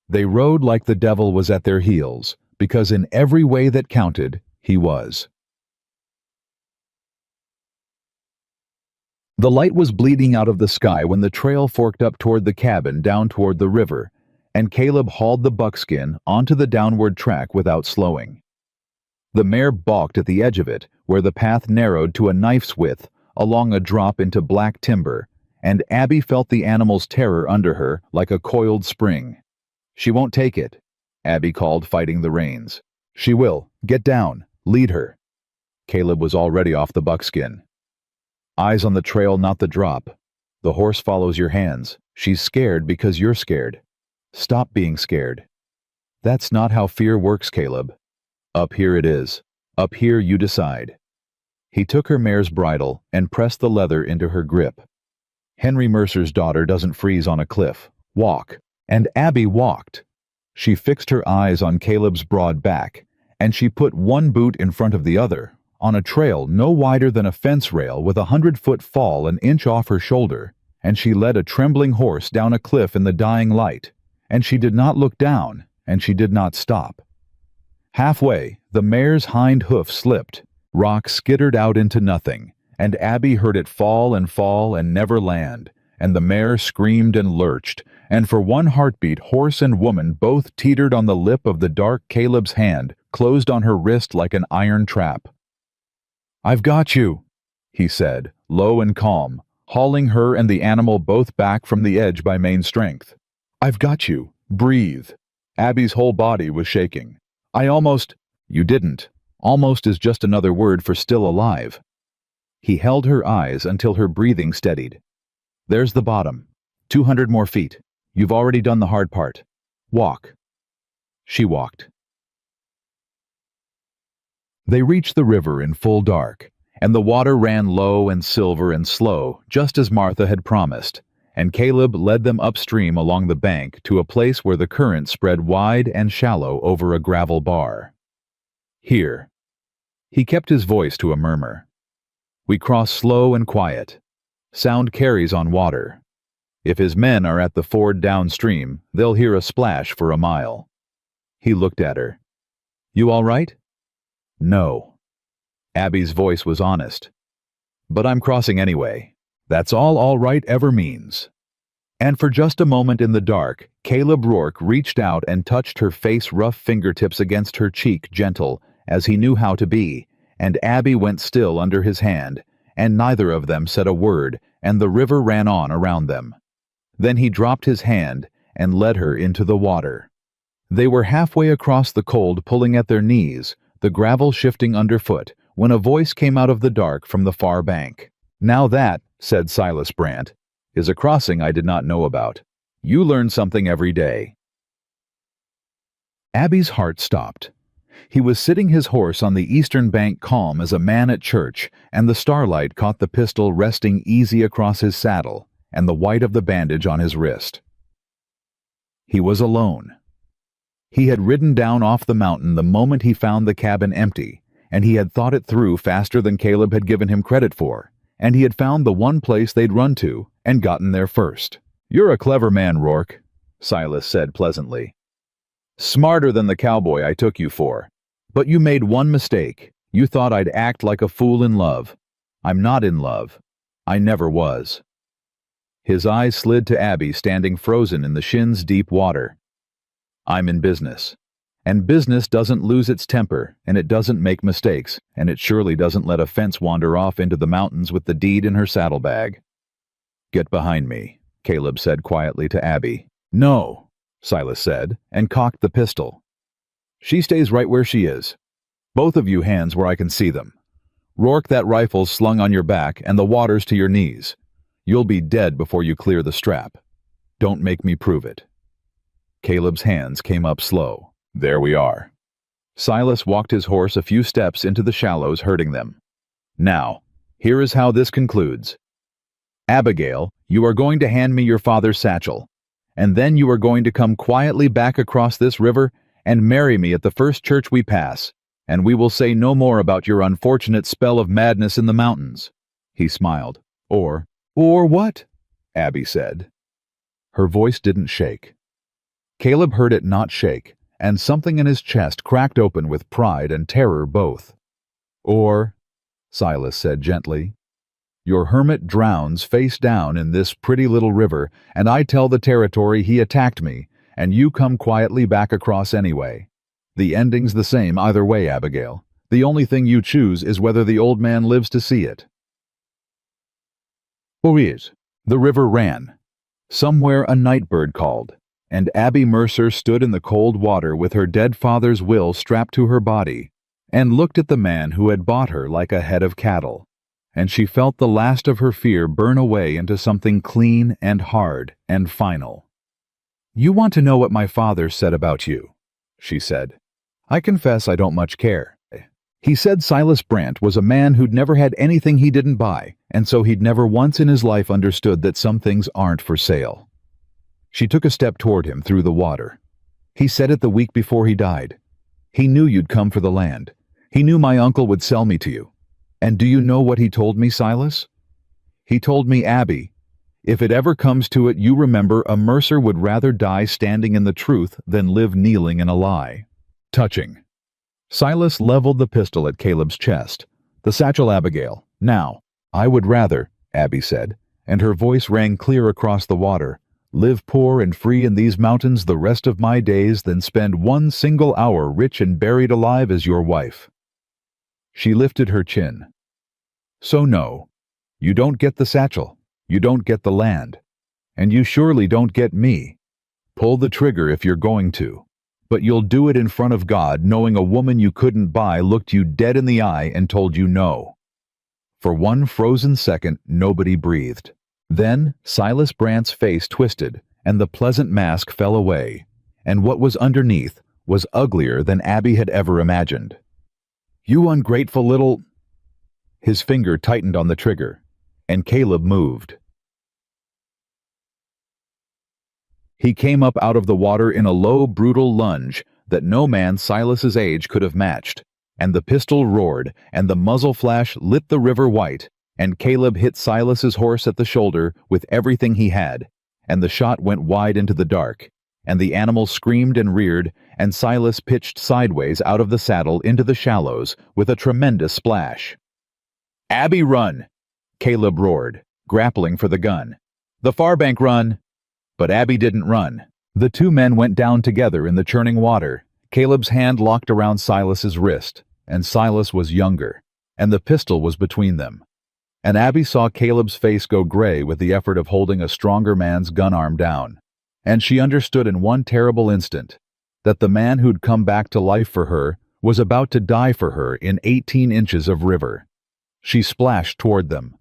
A: They rode like the devil was at their heels, because in every way that counted, he was. The light was bleeding out of the sky when the trail forked up toward the cabin down toward the river, and Caleb hauled the buckskin onto the downward track without slowing. The mare balked at the edge of it, where the path narrowed to a knife's width along a drop into black timber, and Abby felt the animal's terror under her like a coiled spring. "She won't take it," Abby called, fighting the reins. "She will. Get down. Lead her." Caleb was already off the buckskin. "Eyes on the trail, not the drop. The horse follows your hands. She's scared because you're scared. Stop being scared. That's not how fear works, Caleb. Up here it is. Up here you decide." He took her mare's bridle and pressed the leather into her grip. Henry Mercer's daughter doesn't freeze on a cliff. Walk. And Abby walked. She fixed her eyes on Caleb's broad back, and she put one boot in front of the other, on a trail no wider than a fence rail with a 100-foot fall an inch off her shoulder, and she led a trembling horse down a cliff in the dying light, and she did not look down, and she did not stop. Halfway, the mare's hind hoof slipped, rock skittered out into nothing, and Abby heard it fall and never land, and the mare screamed and lurched, and for one heartbeat horse and woman both teetered on the lip of the dark Caleb's hand, closed on her wrist like an iron trap. "I've got you," he said, low and calm, hauling her and the animal both back from the edge by main strength. "I've got you. Breathe." Abby's whole body was shaking. You didn't. Almost is just another word for still alive." He held her eyes until her breathing steadied. "There's the bottom. 200 more feet. You've already done the hard part. Walk." She walked. They reached the river in full dark, and the water ran low and silver and slow, just as Martha had promised, and Caleb led them upstream along the bank to a place where the current spread wide and shallow over a gravel bar. "Here." He kept his voice to a murmur. "We cross slow and quiet. Sound carries on water. If his men are at the ford downstream, they'll hear a splash for a mile." He looked at her. "You all right?" "No." Abby's voice was honest. "But I'm crossing anyway. That's all right ever means." And for just a moment in the dark, Caleb Rourke reached out and touched her face, rough fingertips against her cheek, gentle, as he knew how to be, and Abby went still under his hand, and neither of them said a word, and the river ran on around them. Then he dropped his hand and led her into the water. They were halfway across the cold, pulling at their knees, the gravel shifting underfoot, when a voice came out of the dark from the far bank. "Now that," said Silas Brandt, "is a crossing I did not know about. You learn something every day." Abby's heart stopped. He was sitting his horse on the eastern bank calm as a man at church, and the starlight caught the pistol resting easy across his saddle and the white of the bandage on his wrist. He was alone. He had ridden down off the mountain the moment he found the cabin empty, and he had thought it through faster than Caleb had given him credit for, and he had found the one place they'd run to and gotten there first. "You're a clever man, Rourke," Silas said pleasantly. "Smarter than the cowboy I took you for. But you made one mistake. You thought I'd act like a fool in love. I'm not in love. I never was." His eyes slid to Abby standing frozen in the shins-deep water. "I'm in business. And business doesn't lose its temper, and it doesn't make mistakes, and it surely doesn't let a fence wander off into the mountains with the deed in her saddlebag." "Get behind me," Caleb said quietly to Abby. "No," Silas said, and cocked the pistol. "She stays right where she is. Both of you hands where I can see them. Rourke, that rifle's slung on your back and the water's to your knees. You'll be dead before you clear the strap. Don't make me prove it." Caleb's hands came up slow. "There we are." Silas walked his horse a few steps into the shallows, herding them. "Now, here is how this concludes. Abigail, you are going to hand me your father's satchel, and then you are going to come quietly back across this river and marry me at the first church we pass, and we will say no more about your unfortunate spell of madness in the mountains." He smiled. Or what?" Abby said. Her voice didn't shake. Caleb heard it not shake, and something in his chest cracked open with pride and terror both. "Or," Silas said gently, "your hermit drowns face down in this pretty little river, and I tell the territory he attacked me, and you come quietly back across anyway. The ending's the same either way, Abigail. The only thing you choose is whether the old man lives to see it." "Is." The river ran. Somewhere a nightbird called, and Abby Mercer stood in the cold water with her dead father's will strapped to her body, and looked at the man who had bought her like a head of cattle, and she felt the last of her fear burn away into something clean and hard and final. "You want to know what my father said about you," she said. "I confess I don't much care. He said Silas Brandt was a man who'd never had anything he didn't buy, and so he'd never once in his life understood that some things aren't for sale." She took a step toward him through the water. "He said it the week before he died. He knew you'd come for the land. He knew my uncle would sell me to you. And do you know what he told me, Silas? He told me, Abby, if it ever comes to it, you remember a Mercer would rather die standing in the truth than live kneeling in a lie." Touching. Silas leveled the pistol at Caleb's chest. "The satchel, Abigail. Now." "I would rather," Abby said, and her voice rang clear across the water, "live poor and free in these mountains the rest of my days than spend one single hour rich and buried alive as your wife." She lifted her chin. "So no, you don't get the satchel, you don't get the land, and you surely don't get me. Pull the trigger if you're going to. But you'll do it in front of God, knowing a woman you couldn't buy looked you dead in the eye and told you no." For one frozen second, nobody breathed. Then Silas Brandt's face twisted, and the pleasant mask fell away, and what was underneath was uglier than Abby had ever imagined. "You ungrateful little—" His finger tightened on the trigger, and Caleb moved. He came up out of the water in a low, brutal lunge that no man Silas's age could have matched, and the pistol roared, and the muzzle flash lit the river white, and Caleb hit Silas's horse at the shoulder with everything he had, and the shot went wide into the dark, and the animal screamed and reared, and Silas pitched sideways out of the saddle into the shallows with a tremendous splash. "Abby, run!" Caleb roared, grappling for the gun. "The far bank, run!" But Abby didn't run. The two men went down together in the churning water, Caleb's hand locked around Silas's wrist, and Silas was younger, and the pistol was between them. And Abby saw Caleb's face go gray with the effort of holding a stronger man's gun arm down, and she understood in one terrible instant that the man who'd come back to life for her was about to die for her in 18 inches of river. She splashed toward them.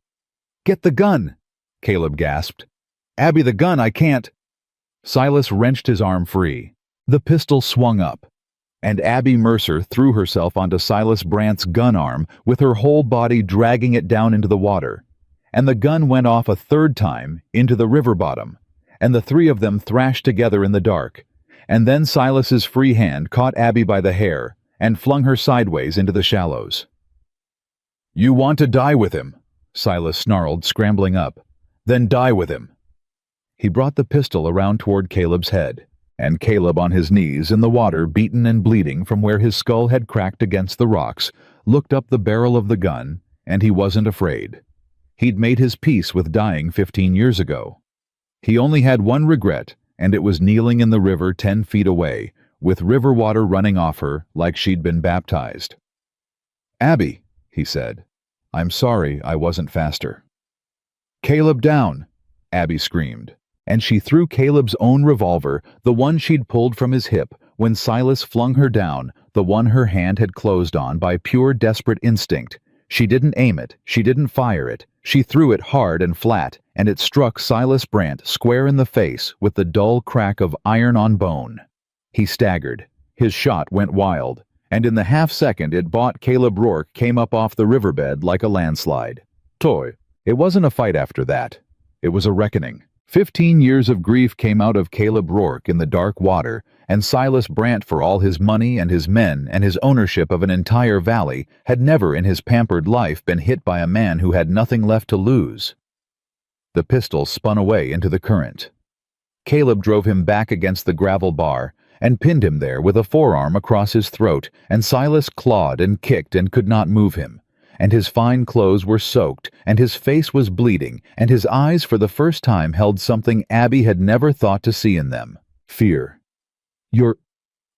A: "Get the gun!" Caleb gasped. "Abby, the gun, I can't." Silas wrenched his arm free. The pistol swung up, and Abby Mercer threw herself onto Silas Brandt's gun arm with her whole body dragging it down into the water. And the gun went off a third time into the river bottom, and the three of them thrashed together in the dark. And then Silas's free hand caught Abby by the hair and flung her sideways into the shallows. "You want to die with him," Silas snarled, scrambling up. "Then die with him." He brought the pistol around toward Caleb's head, and Caleb, on his knees in the water, beaten and bleeding from where his skull had cracked against the rocks, looked up the barrel of the gun, and he wasn't afraid. He'd made his peace with dying 15 years ago. He only had one regret, and it was kneeling in the river 10 feet away, with river water running off her like she'd been baptized. "Abby," he said, "I'm sorry I wasn't faster." "Caleb, down!" Abby screamed, and she threw Caleb's own revolver, the one she'd pulled from his hip when Silas flung her down, the one her hand had closed on by pure desperate instinct. She didn't aim it, she didn't fire it, she threw it hard and flat, and it struck Silas Brandt square in the face with the dull crack of iron on bone. He staggered, his shot went wild, and in the half-second it bought Caleb Rourke came up off the riverbed like a landslide. It wasn't a fight after that. It was a reckoning. 15 years of grief came out of Caleb Rourke in the dark water, and Silas Brandt, for all his money and his men and his ownership of an entire valley, had never in his pampered life been hit by a man who had nothing left to lose. The pistol spun away into the current. Caleb drove him back against the gravel bar and pinned him there with a forearm across his throat, and Silas clawed and kicked and could not move him, and his fine clothes were soaked, and his face was bleeding, and his eyes for the first time held something Abby had never thought to see in them: fear.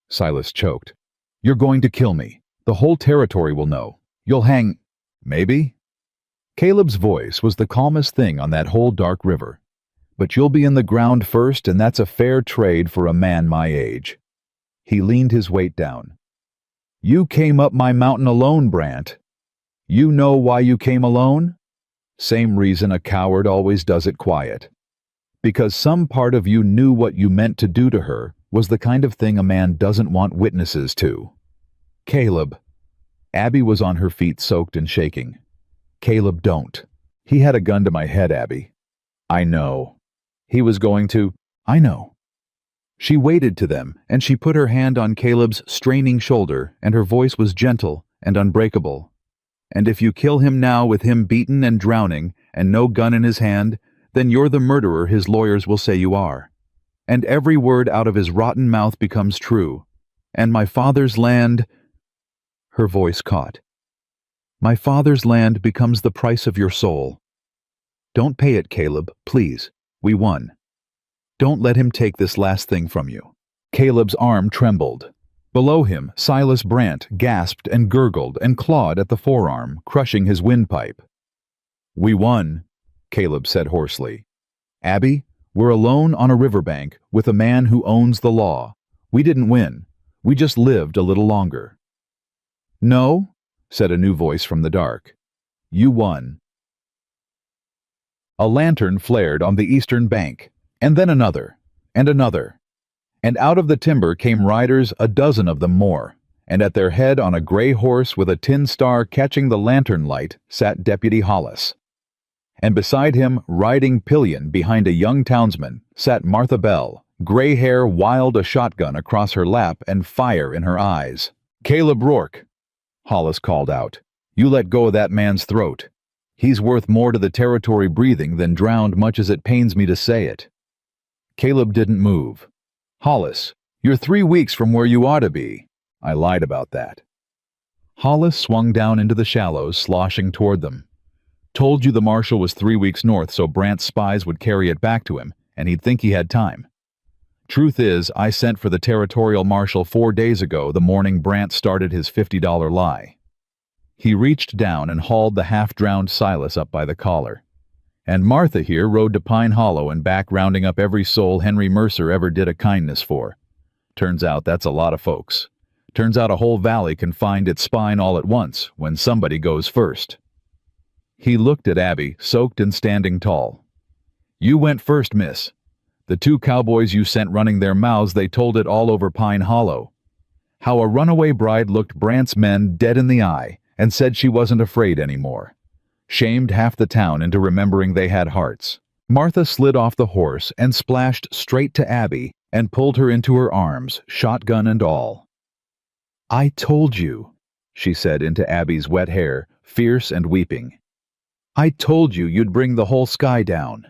A: Silas choked. "You're going to kill me. The whole territory will know. You'll hang..." "Maybe?" Caleb's voice was the calmest thing on that whole dark river. "But you'll be in the ground first, and that's a fair trade for a man my age." He leaned his weight down. "You came up my mountain alone, Brandt. You know why you came alone? Same reason a coward always does it quiet. Because some part of you knew what you meant to do to her was the kind of thing a man doesn't want witnesses to." "Caleb." Abby was on her feet, soaked and shaking. "Caleb, don't. He had a gun to my head, Abby." "I know." "He was going to..." "I know." She waded to them, and she put her hand on Caleb's straining shoulder, and her voice was gentle and unbreakable. "And if you kill him now with him beaten and drowning, and no gun in his hand, then you're the murderer his lawyers will say you are. And every word out of his rotten mouth becomes true. And my father's land..." Her voice caught. "My father's land becomes the price of your soul. Don't pay it, Caleb, please. We won. Don't let him take this last thing from you." Caleb's arm trembled. Below him, Silas Brandt gasped and gurgled and clawed at the forearm, crushing his windpipe. "We won," Caleb said hoarsely. "Abby, we're alone on a riverbank with a man who owns the law. We didn't win. We just lived a little longer." "No," said a new voice from the dark. "You won." A lantern flared on the eastern bank, and then another, and another. And out of the timber came riders, a dozen of them more, and at their head on a gray horse with a tin star catching the lantern light sat Deputy Hollis. And beside him, riding pillion behind a young townsman, sat Martha Bell, gray hair wild, a shotgun across her lap and fire in her eyes. "Caleb Rourke," Hollis called out, "you let go of that man's throat. He's worth more to the territory breathing than drowned, much as it pains me to say it." Caleb didn't move. "Hollis, you're 3 weeks from where you ought to be." "I lied about that." Hollis swung down into the shallows, sloshing toward them. "Told you the marshal was 3 weeks north so Brandt's spies would carry it back to him, and he'd think he had time. Truth is, I sent for the territorial marshal 4 days ago, the morning Brandt started his $50 lie." He reached down and hauled the half-drowned Silas up by the collar. "And Martha here rode to Pine Hollow and back, rounding up every soul Henry Mercer ever did a kindness for. Turns out that's a lot of folks. Turns out a whole valley can find its spine all at once when somebody goes first. He looked at Abby, soaked and standing tall. You went first, miss. The two cowboys you sent running their mouths, they told it all over Pine Hollow. How a runaway bride looked Brant's men dead in the eye and said she wasn't afraid anymore. Shamed half the town into remembering they had hearts. Martha slid off the horse and splashed straight to Abby and pulled her into her arms, shotgun and all. I told you, she said into Abby's wet hair, fierce and weeping. I told you you'd bring the whole sky down.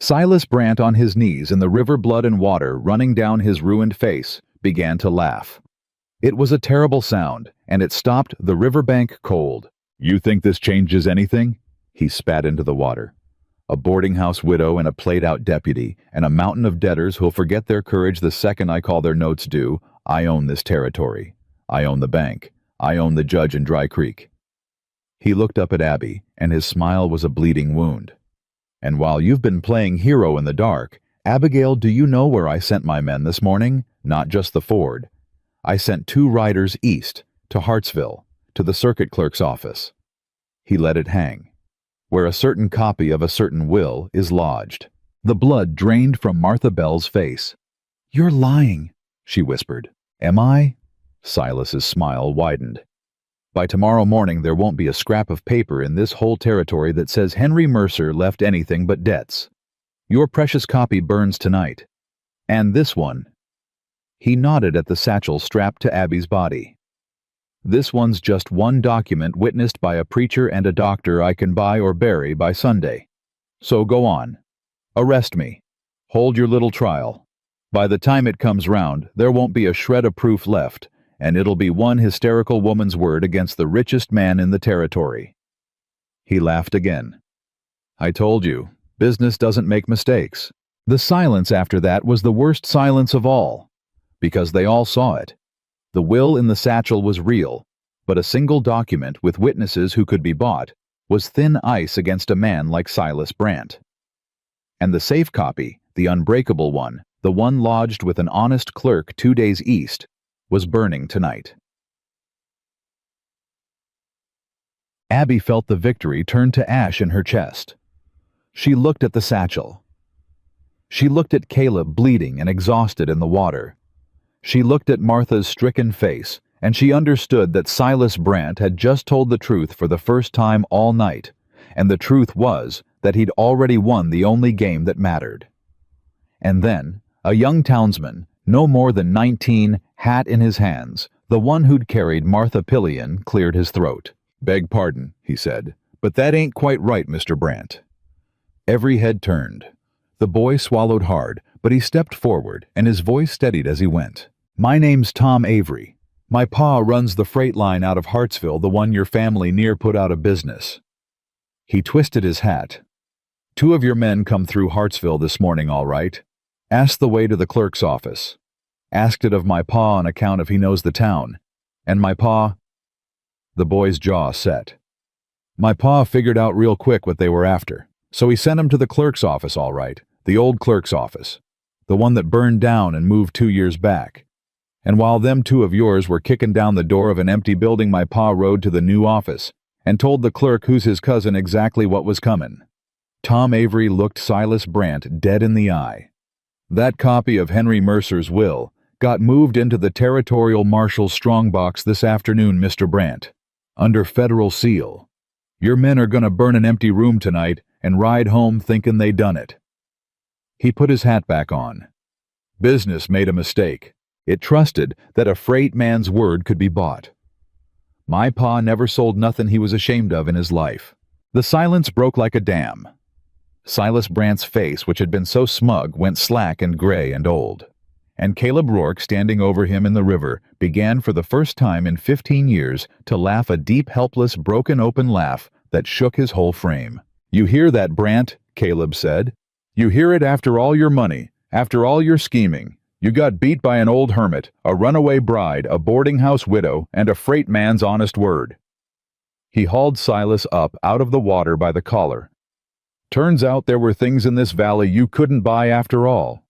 A: Silas Brant, on his knees in the river blood and water running down his ruined face, began to laugh. It was a terrible sound, and it stopped the riverbank cold. You think this changes anything? He spat into the water. A boarding-house widow and a played-out deputy, and a mountain of debtors who'll forget their courage the second I call their notes due. I own this territory. I own the bank. I own the judge in Dry Creek. He looked up at Abby, and his smile was a bleeding wound. And while you've been playing hero in the dark, Abigail, do you know where I sent my men this morning? Not just the Ford. I sent 2 riders east, to Hartsville, to the circuit clerk's office. He let it hang. Where a certain copy of a certain will is lodged. The blood drained from Martha Bell's face. You're lying, she whispered. Am I? Silas's smile widened. By tomorrow morning there won't be a scrap of paper in this whole territory that says Henry Mercer left anything but debts. Your precious copy burns tonight. And this one. He nodded at the satchel strapped to Abby's body. This one's just one document witnessed by a preacher and a doctor I can buy or bury by Sunday. So go on. Arrest me. Hold your little trial. By the time it comes round, there won't be a shred of proof left, and it'll be one hysterical woman's word against the richest man in the territory. He laughed again. I told you, business doesn't make mistakes. The silence after that was the worst silence of all, because they all saw it. The will in the satchel was real, but a single document with witnesses who could be bought was thin ice against a man like Silas Brant. And the safe copy, the unbreakable one, the one lodged with an honest clerk 2 days east, was burning tonight. Abby felt the victory turn to ash in her chest. She looked at the satchel. She looked at Caleb bleeding and exhausted in the water. She looked at Martha's stricken face, and she understood that Silas Brant had just told the truth for the first time all night, and the truth was that he'd already won the only game that mattered. And then, a young townsman, no more than 19, hat in his hands, the one who'd carried Martha Pillion, cleared his throat. Beg pardon, he said, but that ain't quite right, Mr. Brant. Every head turned. The boy swallowed hard, but he stepped forward, and his voice steadied as he went. My name's Tom Avery. My pa runs the freight line out of Hartsville, the one your family near put out of business. He twisted his hat. 2 of your men come through Hartsville this morning, all right. Asked the way to the clerk's office. Asked it of my pa on account if he knows the town. And my pa... The boy's jaw set. My pa figured out real quick what they were after, so he sent 'em to the clerk's office, all right, the old clerk's office, the one that burned down and moved 2 years back. And while them 2 of yours were kicking down the door of an empty building, my pa rode to the new office and told the clerk who's his cousin exactly what was coming. Tom Avery looked Silas Brant dead in the eye. That copy of Henry Mercer's will got moved into the Territorial Marshal's strongbox this afternoon, Mr. Brant, under federal seal. Your men are gonna burn an empty room tonight and ride home thinking they done it. He put his hat back on. Business made a mistake. It trusted that a freight man's word could be bought. My pa never sold nothing he was ashamed of in his life. The silence broke like a dam. Silas Brant's face, which had been so smug, went slack and gray and old. And Caleb Rourke, standing over him in the river, began for the first time in 15 years to laugh a deep, helpless, broken open laugh that shook his whole frame. You hear that, Brant? Caleb said. You hear it after all your money, after all your scheming. You got beat by an old hermit, a runaway bride, a boarding-house widow, and a freight man's honest word. He hauled Silas up out of the water by the collar. Turns out there were things in this valley you couldn't buy after all.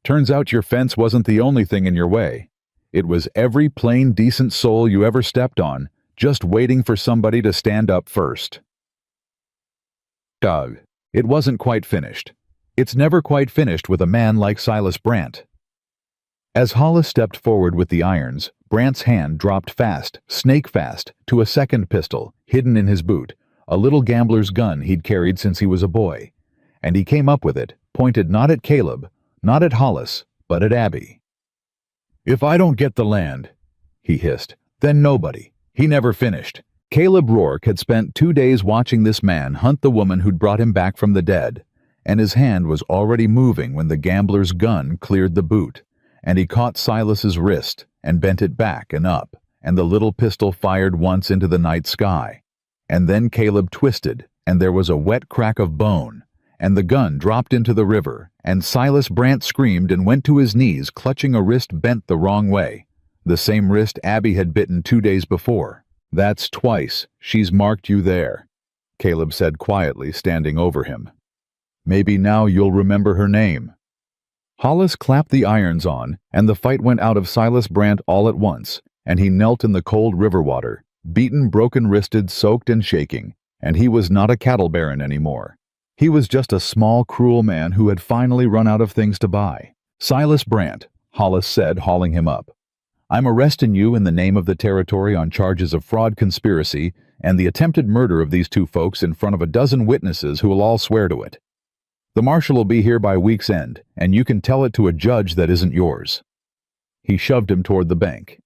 A: Turns out your fence wasn't the only thing in your way. It was every plain, decent soul you ever stepped on, just waiting for somebody to stand up first. Doug. It wasn't quite finished. It's never quite finished with a man like Silas Brandt. As Hollis stepped forward with the irons, Brandt's hand dropped fast, snake fast, to a second pistol, hidden in his boot, a little gambler's gun he'd carried since he was a boy. And he came up with it, pointed not at Caleb, not at Hollis, but at Abby. "If I don't get the land," he hissed, "then nobody." He never finished. Caleb Rourke had spent 2 days watching this man hunt the woman who'd brought him back from the dead, and his hand was already moving when the gambler's gun cleared the boot, and he caught Silas's wrist and bent it back and up, and the little pistol fired once into the night sky. And then Caleb twisted, and there was a wet crack of bone, and the gun dropped into the river, and Silas Brandt screamed and went to his knees, clutching a wrist bent the wrong way, the same wrist Abby had bitten 2 days before. "That's twice. She's marked you there," Caleb said quietly, standing over him. "Maybe now you'll remember her name." Hollis clapped the irons on, and the fight went out of Silas Brandt all at once, and he knelt in the cold river water, beaten, broken-wristed, soaked and shaking, and he was not a cattle baron anymore. He was just a small, cruel man who had finally run out of things to buy. "Silas Brandt," Hollis said, hauling him up. "I'm arresting you in the name of the territory on charges of fraud, conspiracy, and the attempted murder of these 2 folks in front of a dozen witnesses who will all swear to it. The marshal will be here by week's end, and you can tell it to a judge that isn't yours." He shoved him toward the bank.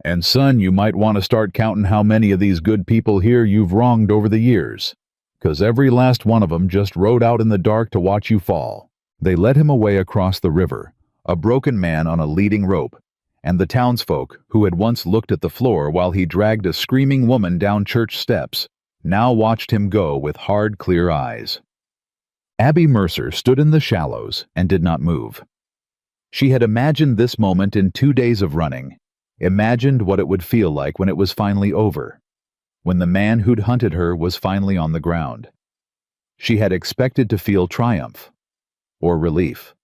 A: "And son, you might want to start counting how many of these good people here you've wronged over the years, 'cause every last one of them just rode out in the dark to watch you fall." They led him away across the river, a broken man on a leading rope, and the townsfolk, who had once looked at the floor while he dragged a screaming woman down church steps, now watched him go with hard, clear eyes. Abby Mercer stood in the shallows and did not move. She had imagined this moment in 2 days of running, imagined what it would feel like when it was finally over, when the man who'd hunted her was finally on the ground. She had expected to feel triumph, or relief,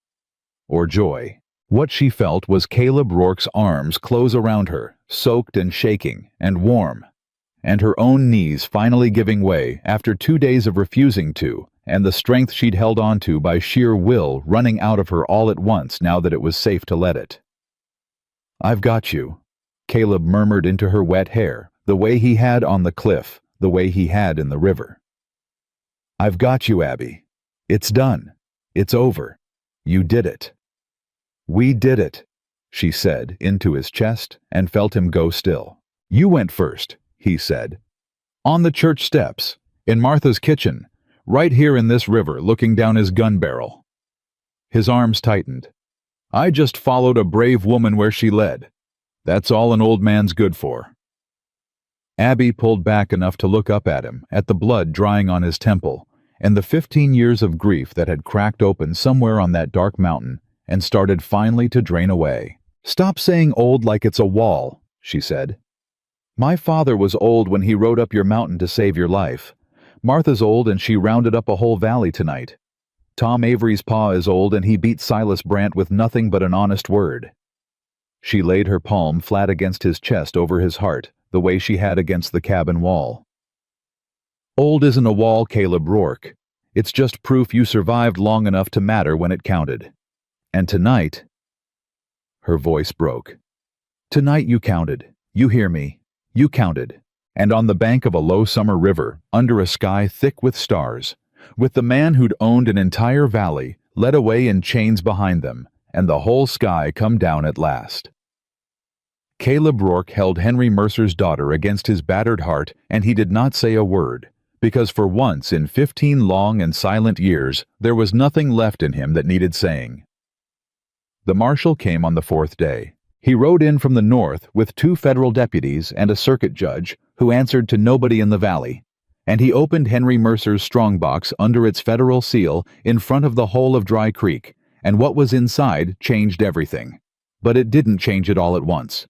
A: or joy. What she felt was Caleb Rourke's arms close around her, soaked and shaking and warm, and her own knees finally giving way after 2 days of refusing to, and the strength she'd held on to by sheer will running out of her all at once now that it was safe to let it. "I've got you," Caleb murmured into her wet hair, the way he had on the cliff, the way he had in the river. "I've got you, Abby. It's done. It's over. You did it." "We did it," she said into his chest and felt him go still. "You went first," he said. "On the church steps, in Martha's kitchen, right here in this river looking down his gun barrel." His arms tightened. "I just followed a brave woman where she led. That's all an old man's good for." Abby pulled back enough to look up at him, at the blood drying on his temple, and the 15 years of grief that had cracked open somewhere on that dark mountain and started finally to drain away. "Stop saying old like it's a wall," she said. "My father was old when he rode up your mountain to save your life. Martha's old and she rounded up a whole valley tonight. Tom Avery's pa is old and he beat Silas Brandt with nothing but an honest word." She laid her palm flat against his chest over his heart, the way she had against the cabin wall. "Old isn't a wall, Caleb Rourke. It's just proof you survived long enough to matter when it counted. And tonight—" Her voice broke. "Tonight you counted. You hear me. You counted. And on the bank of a low summer river, under a sky thick with stars, with the man who'd owned an entire valley led away in chains behind them, and the whole sky come down at last." Caleb Rourke held Henry Mercer's daughter against his battered heart, and he did not say a word, because for once in 15 long and silent years there was nothing left in him that needed saying. The marshal came on the 4th day. He rode in from the north with 2 federal deputies and a circuit judge who answered to nobody in the valley, and he opened Henry Mercer's strongbox under its federal seal in front of the whole of Dry Creek, and what was inside changed everything. But it didn't change it all at once.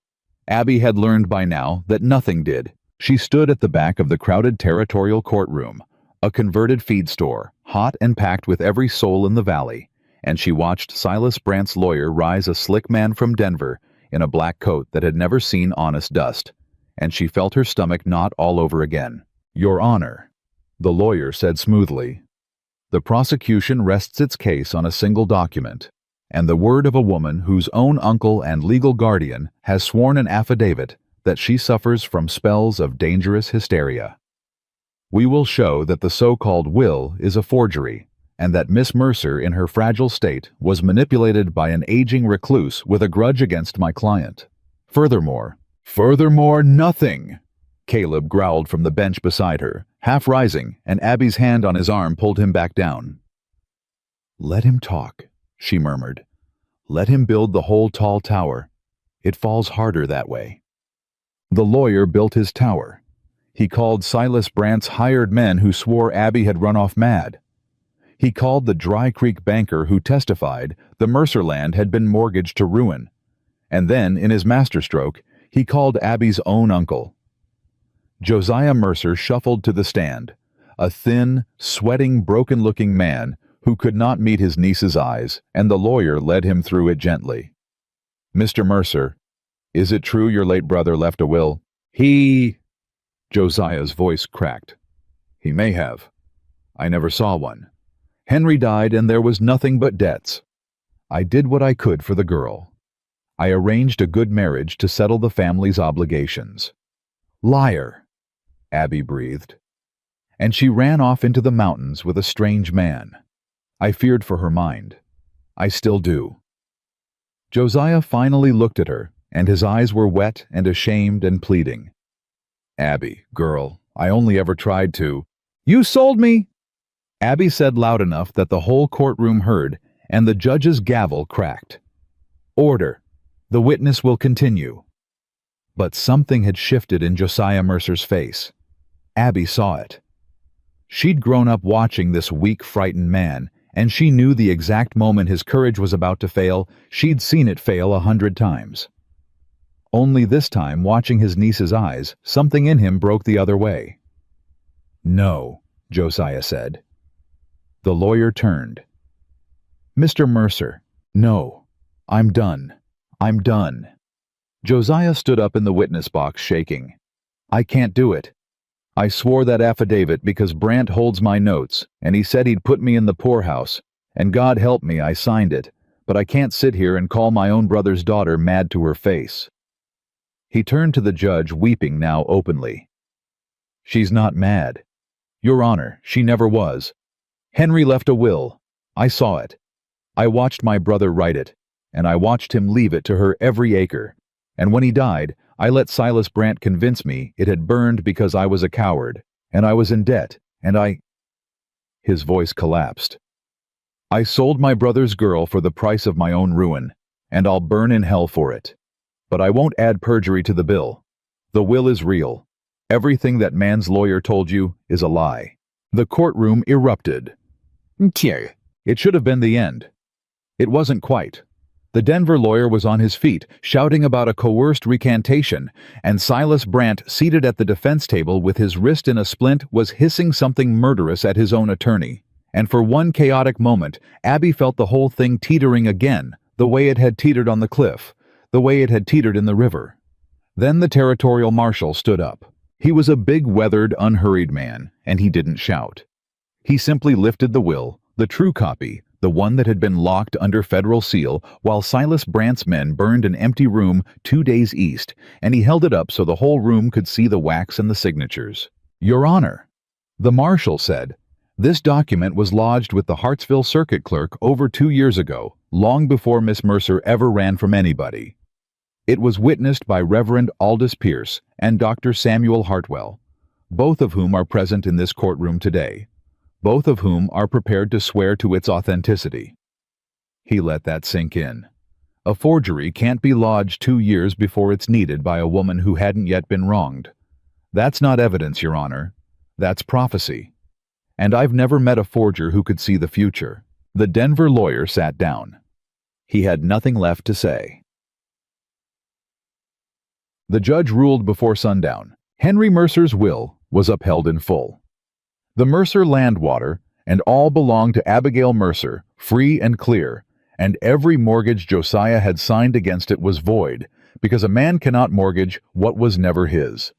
A: Abby had learned by now that nothing did. She stood at the back of the crowded territorial courtroom, a converted feed store, hot and packed with every soul in the valley, and she watched Silas Brandt's lawyer rise, a slick man from Denver in a black coat that had never seen honest dust, and she felt her stomach knot all over again. "Your Honor," the lawyer said smoothly, "the prosecution rests its case on a single document, and the word of a woman whose own uncle and legal guardian has sworn an affidavit that she suffers from spells of dangerous hysteria. We will show that the so-called will is a forgery, and that Miss Mercer in her fragile state was manipulated by an aging recluse with a grudge against my client. Furthermore, nothing!" Caleb growled from the bench beside her, half rising, and Abby's hand on his arm pulled him back down. "Let him talk," she murmured. "Let him build the whole tall tower. It falls harder that way." The lawyer built his tower. He called Silas Brandt's hired men who swore Abby had run off mad. He called the Dry Creek banker who testified the Mercer land had been mortgaged to ruin. And then, in his masterstroke, he called Abby's own uncle. Josiah Mercer shuffled to the stand, a thin, sweating, broken-looking man who could not meet his niece's eyes, and the lawyer led him through it gently. "Mr. Mercer, is it true your late brother left a will?" Josiah's voice cracked. "He may have. I never saw one. Henry died and there was nothing but debts. I did what I could for the girl. I arranged a good marriage to settle the family's obligations." "Liar," Abby breathed. "And she ran off into the mountains with a strange man. I feared for her mind. I still do." Josiah finally looked at her, and his eyes were wet and ashamed and pleading. "Abby, girl, I only ever tried to—" "You sold me!" Abby said loud enough that the whole courtroom heard, and the judge's gavel cracked. "Order. The witness will continue." But something had shifted in Josiah Mercer's face. Abby saw it. She'd grown up watching this weak, frightened man, and she knew the exact moment his courage was about to fail. She'd seen it fail 100 times. Only this time, watching his niece's eyes, something in him broke the other way. "No," Josiah said. The lawyer turned. "Mr. Mercer, no. I'm done. I'm done." Josiah stood up in the witness box, shaking. "I can't do it. I swore that affidavit because Brandt holds my notes, and he said he'd put me in the poorhouse, and God help me, I signed it, but I can't sit here and call my own brother's daughter mad to her face." He turned to the judge, weeping now openly. "She's not mad. Your Honor, she never was. Henry left a will. I saw it. I watched my brother write it, and I watched him leave it to her every acre. And when he died, I let Silas Brandt convince me it had burned because I was a coward, and I was in debt, and His voice collapsed. "I sold my brother's girl for the price of my own ruin, and I'll burn in hell for it. But I won't add perjury to the bill. The will is real. Everything that man's lawyer told you is a lie." The courtroom erupted. It should have been the end. It wasn't quite. The Denver lawyer was on his feet, shouting about a coerced recantation, and Silas Brandt, seated at the defense table with his wrist in a splint, was hissing something murderous at his own attorney. And for one chaotic moment, Abby felt the whole thing teetering again, the way it had teetered on the cliff, the way it had teetered in the river. Then the territorial marshal stood up. He was a big, weathered, unhurried man, and he didn't shout. He simply lifted the will, the true copy, the one that had been locked under federal seal, while Silas Brandt's men burned an empty room 2 days east, and he held it up so the whole room could see the wax and the signatures. "Your Honor," the marshal said, "this document was lodged with the Hartsville circuit clerk over 2 years ago, long before Miss Mercer ever ran from anybody. It was witnessed by Reverend Aldous Pierce and Dr. Samuel Hartwell, both of whom are present in this courtroom today, both of whom are prepared to swear to its authenticity." He let that sink in. A forgery can't be lodged 2 years before it's needed by a woman who hadn't yet been wronged. That's not evidence, Your Honor. That's prophecy. And I've never met a forger who could see the future. The Denver lawyer sat down. He had nothing left to say. The judge ruled before sundown. Henry Mercer's will was upheld in full. The Mercer land water and all belonged to Abigail Mercer, free and clear, and every mortgage Josiah had signed against it was void, because a man cannot mortgage what was never his.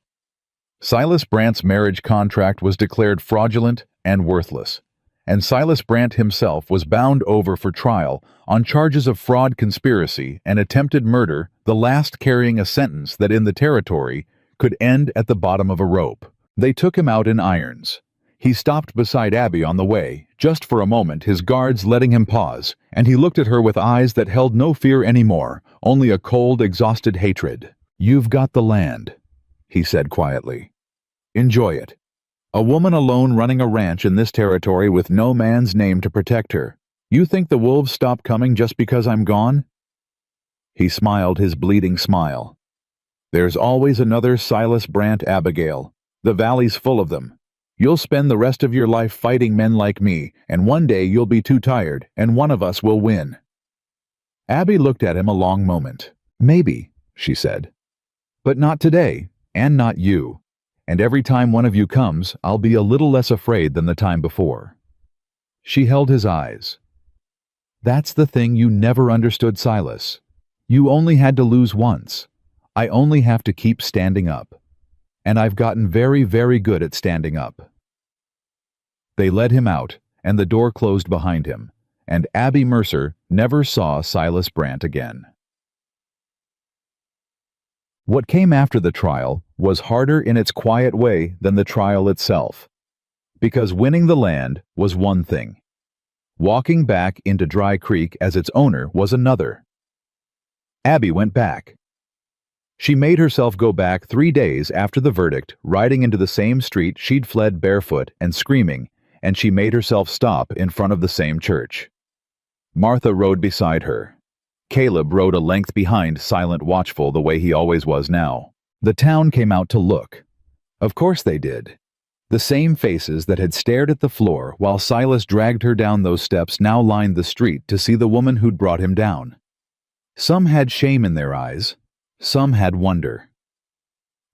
A: Silas Brant's marriage contract was declared fraudulent and worthless, and Silas Brant himself was bound over for trial on charges of fraud, conspiracy, and attempted murder, the last carrying a sentence that in the territory could end at the bottom of a rope. They took him out in irons. He stopped beside Abby on the way, just for a moment, his guards letting him pause, and he looked at her with eyes that held no fear anymore, only a cold, exhausted hatred. "You've got the land," he said quietly. "Enjoy it. A woman alone running a ranch in this territory with no man's name to protect her. You think the wolves stop coming just because I'm gone?" He smiled his bleeding smile. "There's always another Silas Brant, Abigail. The valley's full of them. You'll spend the rest of your life fighting men like me, and one day you'll be too tired, and one of us will win." Abby looked at him a long moment. "Maybe," she said. "But not today, and not you. And every time one of you comes, I'll be a little less afraid than the time before." She held his eyes. "That's the thing you never understood, Silas. You only had to lose once. I only have to keep standing up. And I've gotten very, very good at standing up." They led him out, and the door closed behind him, and Abby Mercer never saw Silas Brant again. What came after the trial was harder in its quiet way than the trial itself, because winning the land was one thing. Walking back into Dry Creek as its owner was another. Abby went back. She made herself go back 3 days after the verdict, riding into the same street she'd fled barefoot and screaming, and she made herself stop in front of the same church. Martha rode beside her. Caleb rode a length behind, silent, watchful, the way he always was now. The town came out to look. Of course they did. The same faces that had stared at the floor while Silas dragged her down those steps now lined the street to see the woman who'd brought him down. Some had shame in their eyes. Some had wonder.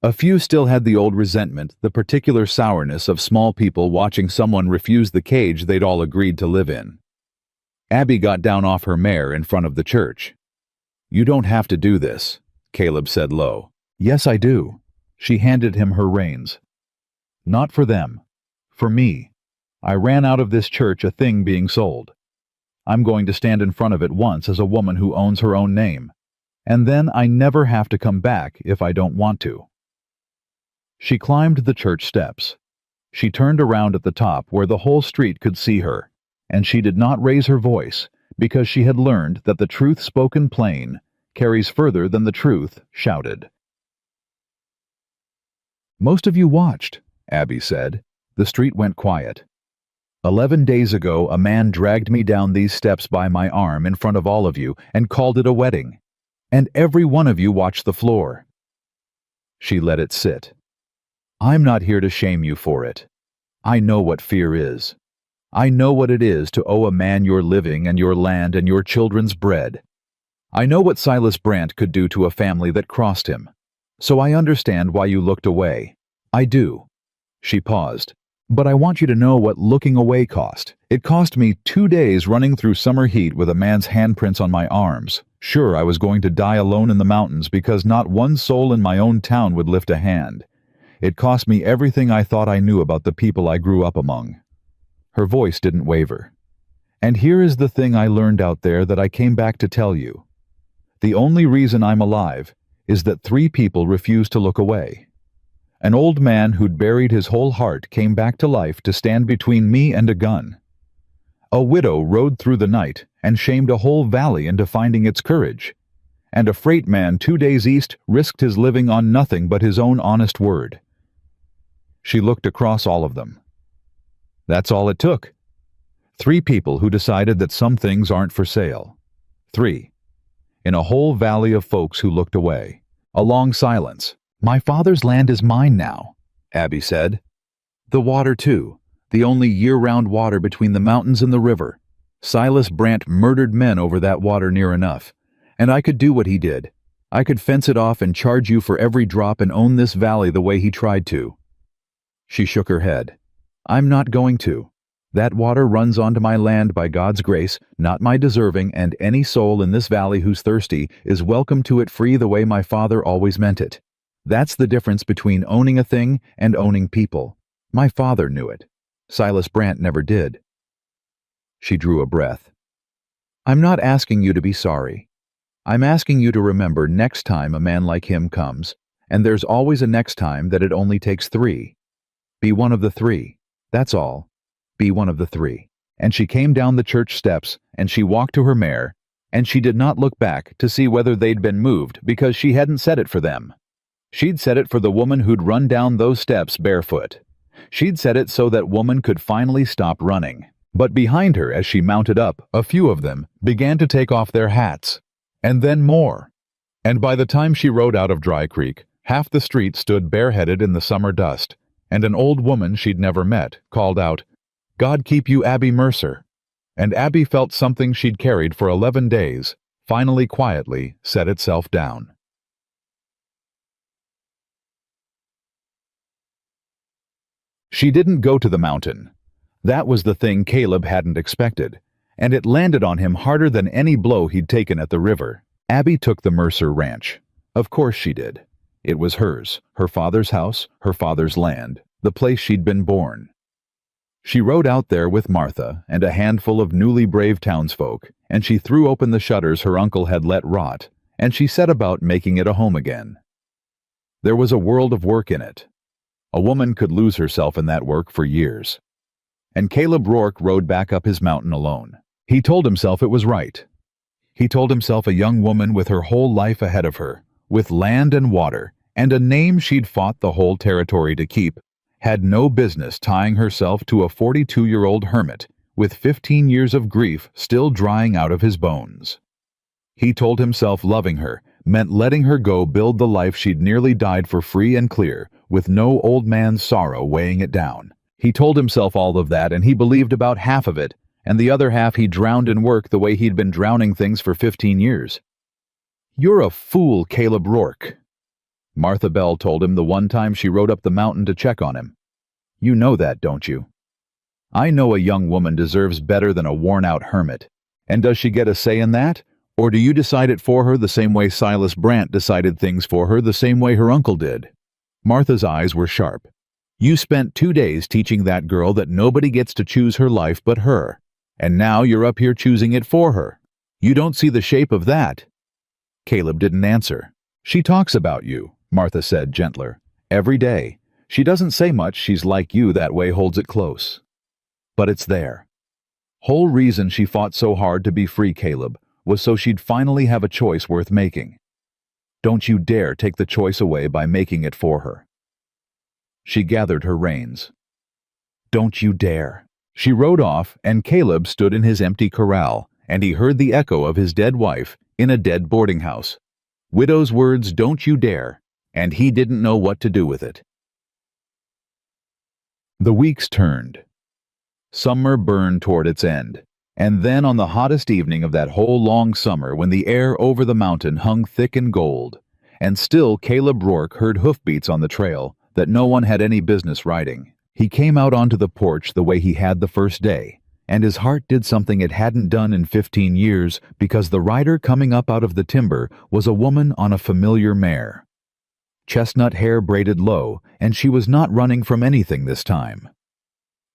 A: A few still had the old resentment, the particular sourness of small people watching someone refuse the cage they'd all agreed to live in. Abby got down off her mare in front of the church. "You don't have to do this," Caleb said low. "Yes, I do." She handed him her reins. "Not for them. For me. I ran out of this church a thing being sold. I'm going to stand in front of it once as a woman who owns her own name. And then I never have to come back if I don't want to." She climbed the church steps. She turned around at the top where the whole street could see her, and she did not raise her voice because she had learned that the truth spoken plain carries further than the truth shouted. "Most of you watched," Abby said. The street went quiet. 11 days ago a man dragged me down these steps by my arm in front of all of you and called it a wedding. And every one of you watched the floor." She let it sit. "I'm not here to shame you for it. I know what fear is. I know what it is to owe a man your living and your land and your children's bread. I know what Silas Brant could do to a family that crossed him. So I understand why you looked away. I do." She paused. "But I want you to know what looking away cost. It cost me 2 days running through summer heat with a man's handprints on my arms. Sure, I was going to die alone in the mountains because not one soul in my own town would lift a hand. It cost me everything I thought I knew about the people I grew up among." Her voice didn't waver. "And here is the thing I learned out there that I came back to tell you. The only reason I'm alive is that 3 people refused to look away. An old man who'd buried his whole heart came back to life to stand between me and a gun. A widow rode through the night and shamed a whole valley into finding its courage. And a freight man 2 days east risked his living on nothing but his own honest word." She looked across all of them. "That's all it took. 3 people who decided that some things aren't for sale. 3. In a whole valley of folks who looked away." A long silence. "My father's land is mine now," Abby said. "The water, too. The only year-round water between the mountains and the river. Silas Brant murdered men over that water near enough. And I could do what he did. I could fence it off and charge you for every drop and own this valley the way he tried to." She shook her head. "I'm not going to. That water runs onto my land by God's grace, not my deserving, and any soul in this valley who's thirsty is welcome to it free the way my father always meant it. That's the difference between owning a thing and owning people. My father knew it. Silas Brant never did. She drew a breath. I'm not asking you to be sorry. I'm asking you to remember next time a man like him comes, and there's always a next time that it only takes 3. Be one of the 3. That's all. Be one of the 3. And she came down the church steps, and she walked to her mare, and she did not look back to see whether they'd been moved because she hadn't said it for them. She'd said it for the woman who'd run down those steps barefoot. She'd said it so that woman could finally stop running. But behind her, as she mounted up, a few of them began to take off their hats. And then more. And by the time she rode out of Dry Creek, half the street stood bareheaded in the summer dust, and an old woman she'd never met called out, God keep you, Abby Mercer. And Abby felt something she'd carried for 11 days, finally quietly set itself down. She didn't go to the mountain. That was the thing Caleb hadn't expected, and it landed on him harder than any blow he'd taken at the river. Abby took the Mercer Ranch. Of course she did. It was hers, her father's house, her father's land, the place she'd been born. She rode out there with Martha and a handful of newly brave townsfolk, and she threw open the shutters her uncle had let rot, and she set about making it a home again. There was a world of work in it. A woman could lose herself in that work for years. And Caleb Rourke rode back up his mountain alone. He told himself it was right. He told himself a young woman with her whole life ahead of her, with land and water, and a name she'd fought the whole territory to keep, had no business tying herself to a 42-year-old hermit with 15 years of grief still drying out of his bones. He told himself loving her meant letting her go build the life she'd nearly died for free and clear, with no old man's sorrow weighing it down. He told himself all of that, and he believed about half of it, and the other half he drowned in work the way he'd been drowning things for 15 years. You're a fool, Caleb Rourke, Martha Bell told him the one time she rode up the mountain to check on him. You know that, don't you? I know a young woman deserves better than a worn-out hermit. And does she get a say in that? Or do you decide it for her the same way Silas Brant decided things for her the same way her uncle did? Martha's eyes were sharp. You spent 2 days teaching that girl that nobody gets to choose her life but her. And now you're up here choosing it for her. You don't see the shape of that. Caleb didn't answer. She talks about you, Martha said, gentler. Every day. She doesn't say much, she's like you that way, holds it close. But it's there. Whole reason she fought so hard to be free, Caleb, was so she'd finally have a choice worth making. Don't you dare take the choice away by making it for her. She gathered her reins. Don't you dare. She rode off, and Caleb stood in his empty corral, and he heard the echo of his dead wife in a dead boarding house. Widow's words, don't you dare, and he didn't know what to do with it. The weeks turned. Summer burned toward its end, and then on the hottest evening of that whole long summer when the air over the mountain hung thick and gold, and still Caleb Rourke heard hoofbeats on the trail that no one had any business riding, he came out onto the porch the way he had the first day, and his heart did something it hadn't done in 15 years because the rider coming up out of the timber was a woman on a familiar mare. Chestnut hair braided low, and she was not running from anything this time.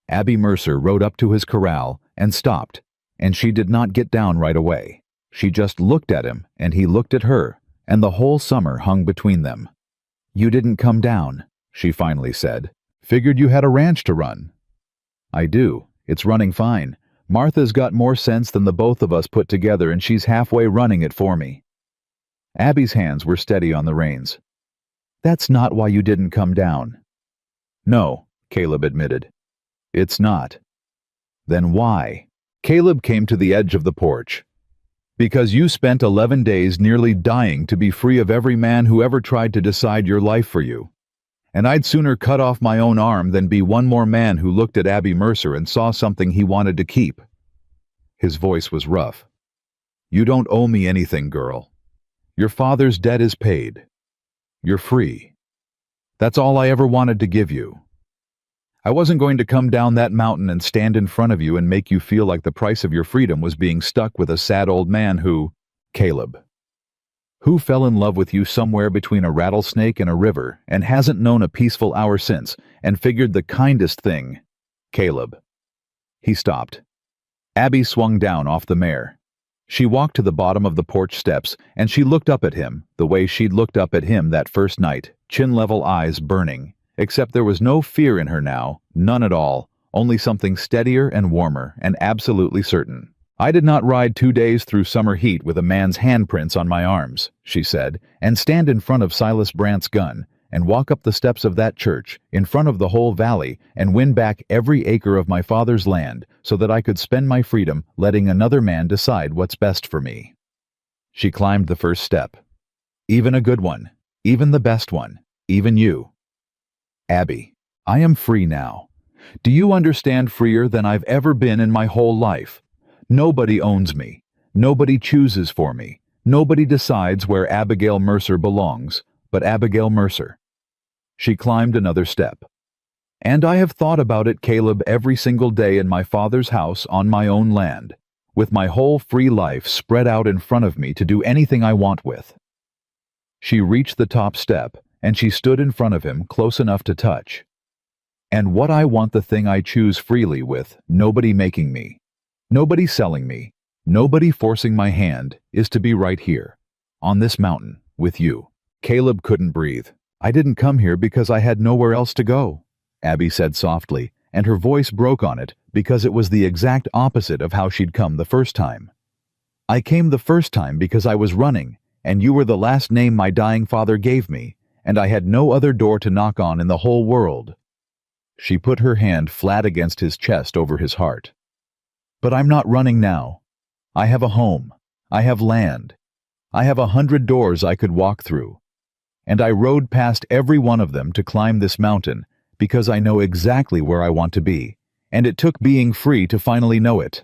A: Abby Mercer rode up to his corral and stopped, and she did not get down right away. She just looked at him, and he looked at her, and the whole summer hung between them. You didn't come down, she finally said. Figured you had a ranch to run. I do. It's running fine. Martha's got more sense than the both of us put together, and she's halfway running it for me. Abby's hands were steady on the reins. That's not why you didn't come down. No, Caleb admitted. It's not. Then why? Caleb came to the edge of the porch. Because you spent 11 days nearly dying to be free of every man who ever tried to decide your life for you. And I'd sooner cut off my own arm than be one more man who looked at Abby Mercer and saw something he wanted to keep. His voice was rough. You don't owe me anything, girl. Your father's debt is paid. You're free. That's all I ever wanted to give you. I wasn't going to come down that mountain and stand in front of you and make you feel like the price of your freedom was being stuck with a sad old man who— Caleb. Who fell in love with you somewhere between a rattlesnake and a river and hasn't known a peaceful hour since and figured the kindest thing— Caleb. He stopped. Abby swung down off the mare. She walked to the bottom of the porch steps and she looked up at him the way she'd looked up at him that first night, chin-level eyes burning. Except there was no fear in her now, none at all, only something steadier and warmer and absolutely certain. I did not ride 2 days through summer heat with a man's handprints on my arms, she said, and stand in front of Silas Brandt's gun, and walk up the steps of that church, in front of the whole valley, and win back every acre of my father's land, so that I could spend my freedom letting another man decide what's best for me. She climbed the first step. Even a good one, even the best one, even you. Abby, I am free now. Do you understand freer than I've ever been in my whole life? Nobody owns me. Nobody chooses for me. Nobody decides where Abigail Mercer belongs, but Abigail Mercer. She climbed another step. And I have thought about it, Caleb, every single day in my father's house on my own land, with my whole free life spread out in front of me to do anything I want with. She reached the top step, and she stood in front of him close enough to touch. And what I want, the thing I choose freely with, nobody making me, nobody selling me, nobody forcing my hand, is to be right here, on this mountain, with you. Caleb couldn't breathe. I didn't come here because I had nowhere else to go, Abby said softly, and her voice broke on it because it was the exact opposite of how she'd come the first time. I came the first time because I was running, and you were the last name my dying father gave me, and I had no other door to knock on in the whole world. She put her hand flat against his chest over his heart. But I'm not running now. I have a home. I have land. I have 100 doors I could walk through. And I rode past every one of them to climb this mountain because I know exactly where I want to be, and it took being free to finally know it.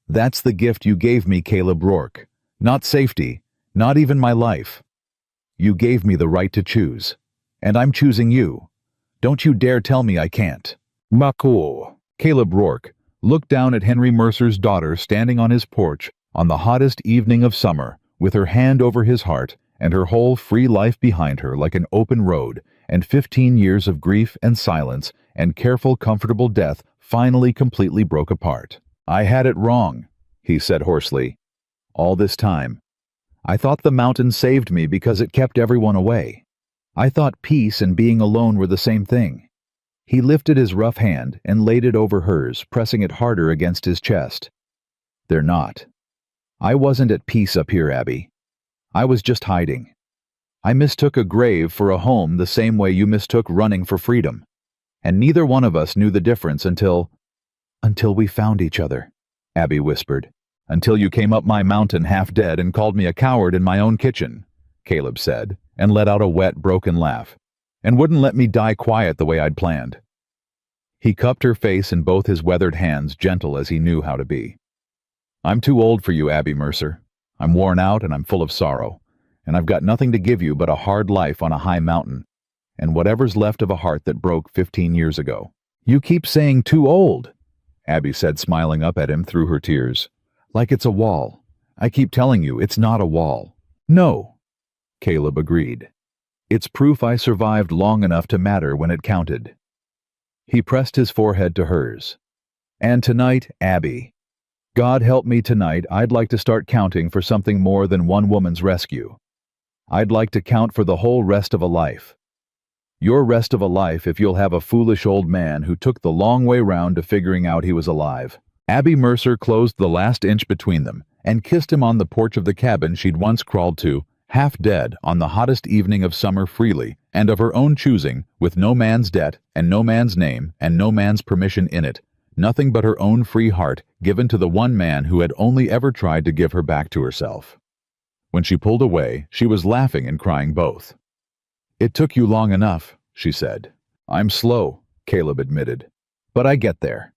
A: That's the gift you gave me, Caleb Rourke. Not safety, not even my life. You gave me the right to choose, and I'm choosing you. Don't you dare tell me I can't. Makul. Caleb Rourke looked down at Henry Mercer's daughter standing on his porch on the hottest evening of summer, with her hand over his heart and her whole free life behind her like an open road, and 15 years of grief and silence and careful, comfortable death finally completely broke apart. I had it wrong, he said hoarsely. All this time. I thought the mountain saved me because it kept everyone away. I thought peace and being alone were the same thing. He lifted his rough hand and laid it over hers, pressing it harder against his chest. They're not. I wasn't at peace up here, Abby. I was just hiding. I mistook a grave for a home the same way you mistook running for freedom. And neither one of us knew the difference until we found each other, Abby whispered. Until you came up my mountain half dead and called me a coward in my own kitchen, Caleb said, and let out a wet, broken laugh, and wouldn't let me die quiet the way I'd planned. He cupped her face in both his weathered hands, gentle as he knew how to be. I'm too old for you, Abby Mercer. I'm worn out and I'm full of sorrow, and I've got nothing to give you but a hard life on a high mountain, and whatever's left of a heart that broke 15 years ago. You keep saying too old, Abby said, smiling up at him through her tears. Like it's a wall. I keep telling you, it's not a wall. No, Caleb agreed. It's proof I survived long enough to matter when it counted. He pressed his forehead to hers. And tonight, Abby, God help me tonight, I'd like to start counting for something more than one woman's rescue. I'd like to count for the whole rest of a life. Your rest of a life if you'll have a foolish old man who took the long way round to figuring out he was alive. Abby Mercer closed the last inch between them and kissed him on the porch of the cabin she'd once crawled to, half dead on the hottest evening of summer, freely and of her own choosing, with no man's debt and no man's name and no man's permission in it, nothing but her own free heart given to the one man who had only ever tried to give her back to herself. When she pulled away, she was laughing and crying both. It took you long enough, she said. I'm slow, Caleb admitted, but I get there.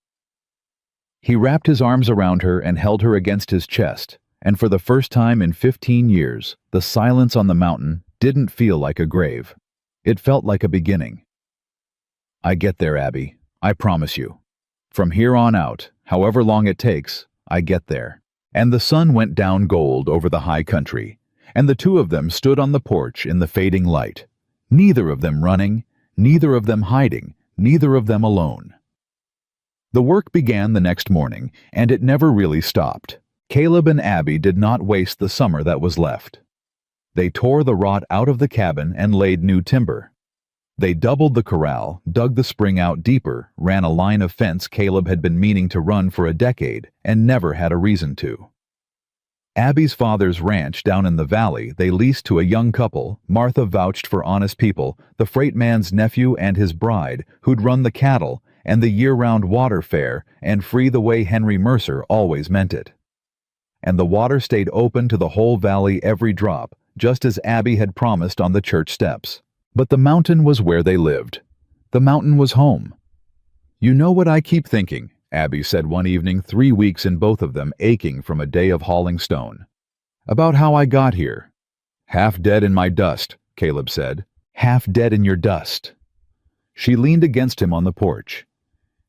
A: He wrapped his arms around her and held her against his chest, and for the first time in 15 years, the silence on the mountain didn't feel like a grave. It felt like a beginning. I get there, Abby. I promise you. From here on out, however long it takes, I get there." And the sun went down gold over the high country, and the two of them stood on the porch in the fading light, neither of them running, neither of them hiding, neither of them alone. The work began the next morning, and it never really stopped. Caleb and Abby did not waste the summer that was left. They tore the rot out of the cabin and laid new timber. They doubled the corral, dug the spring out deeper, ran a line of fence Caleb had been meaning to run for a decade and never had a reason to. Abby's father's ranch down in the valley they leased to a young couple. Martha vouched for honest people, the freight man's nephew and his bride, who'd run the cattle and the year-round water fair and free the way Henry Mercer always meant it. And the water stayed open to the whole valley every drop, just as Abby had promised on the church steps. But the mountain was where they lived. The mountain was home. "You know what I keep thinking," Abby said one evening, 3 weeks in both of them aching from a day of hauling stone. "About how I got here." "Half dead in my dust," Caleb said. "Half dead in your dust." She leaned against him on the porch.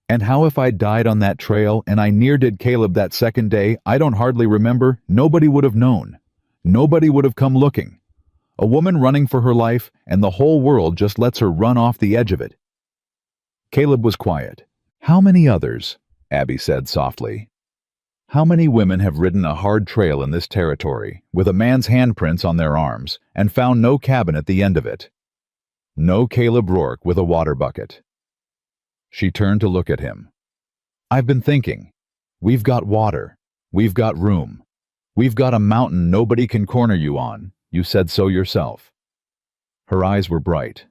A: "And how if I died on that trail and I near did Caleb that second day, I don't hardly remember, nobody would have known. Nobody would have come looking. A woman running for her life, and the whole world just lets her run off the edge of it." Caleb was quiet. "How many others?" Abby said softly. "How many women have ridden a hard trail in this territory, with a man's handprints on their arms, and found no cabin at the end of it? No Caleb Rourke with a water bucket." She turned to look at him. "I've been thinking. We've got water. We've got room. We've got a mountain nobody can corner you on. You said so yourself." Her eyes were bright.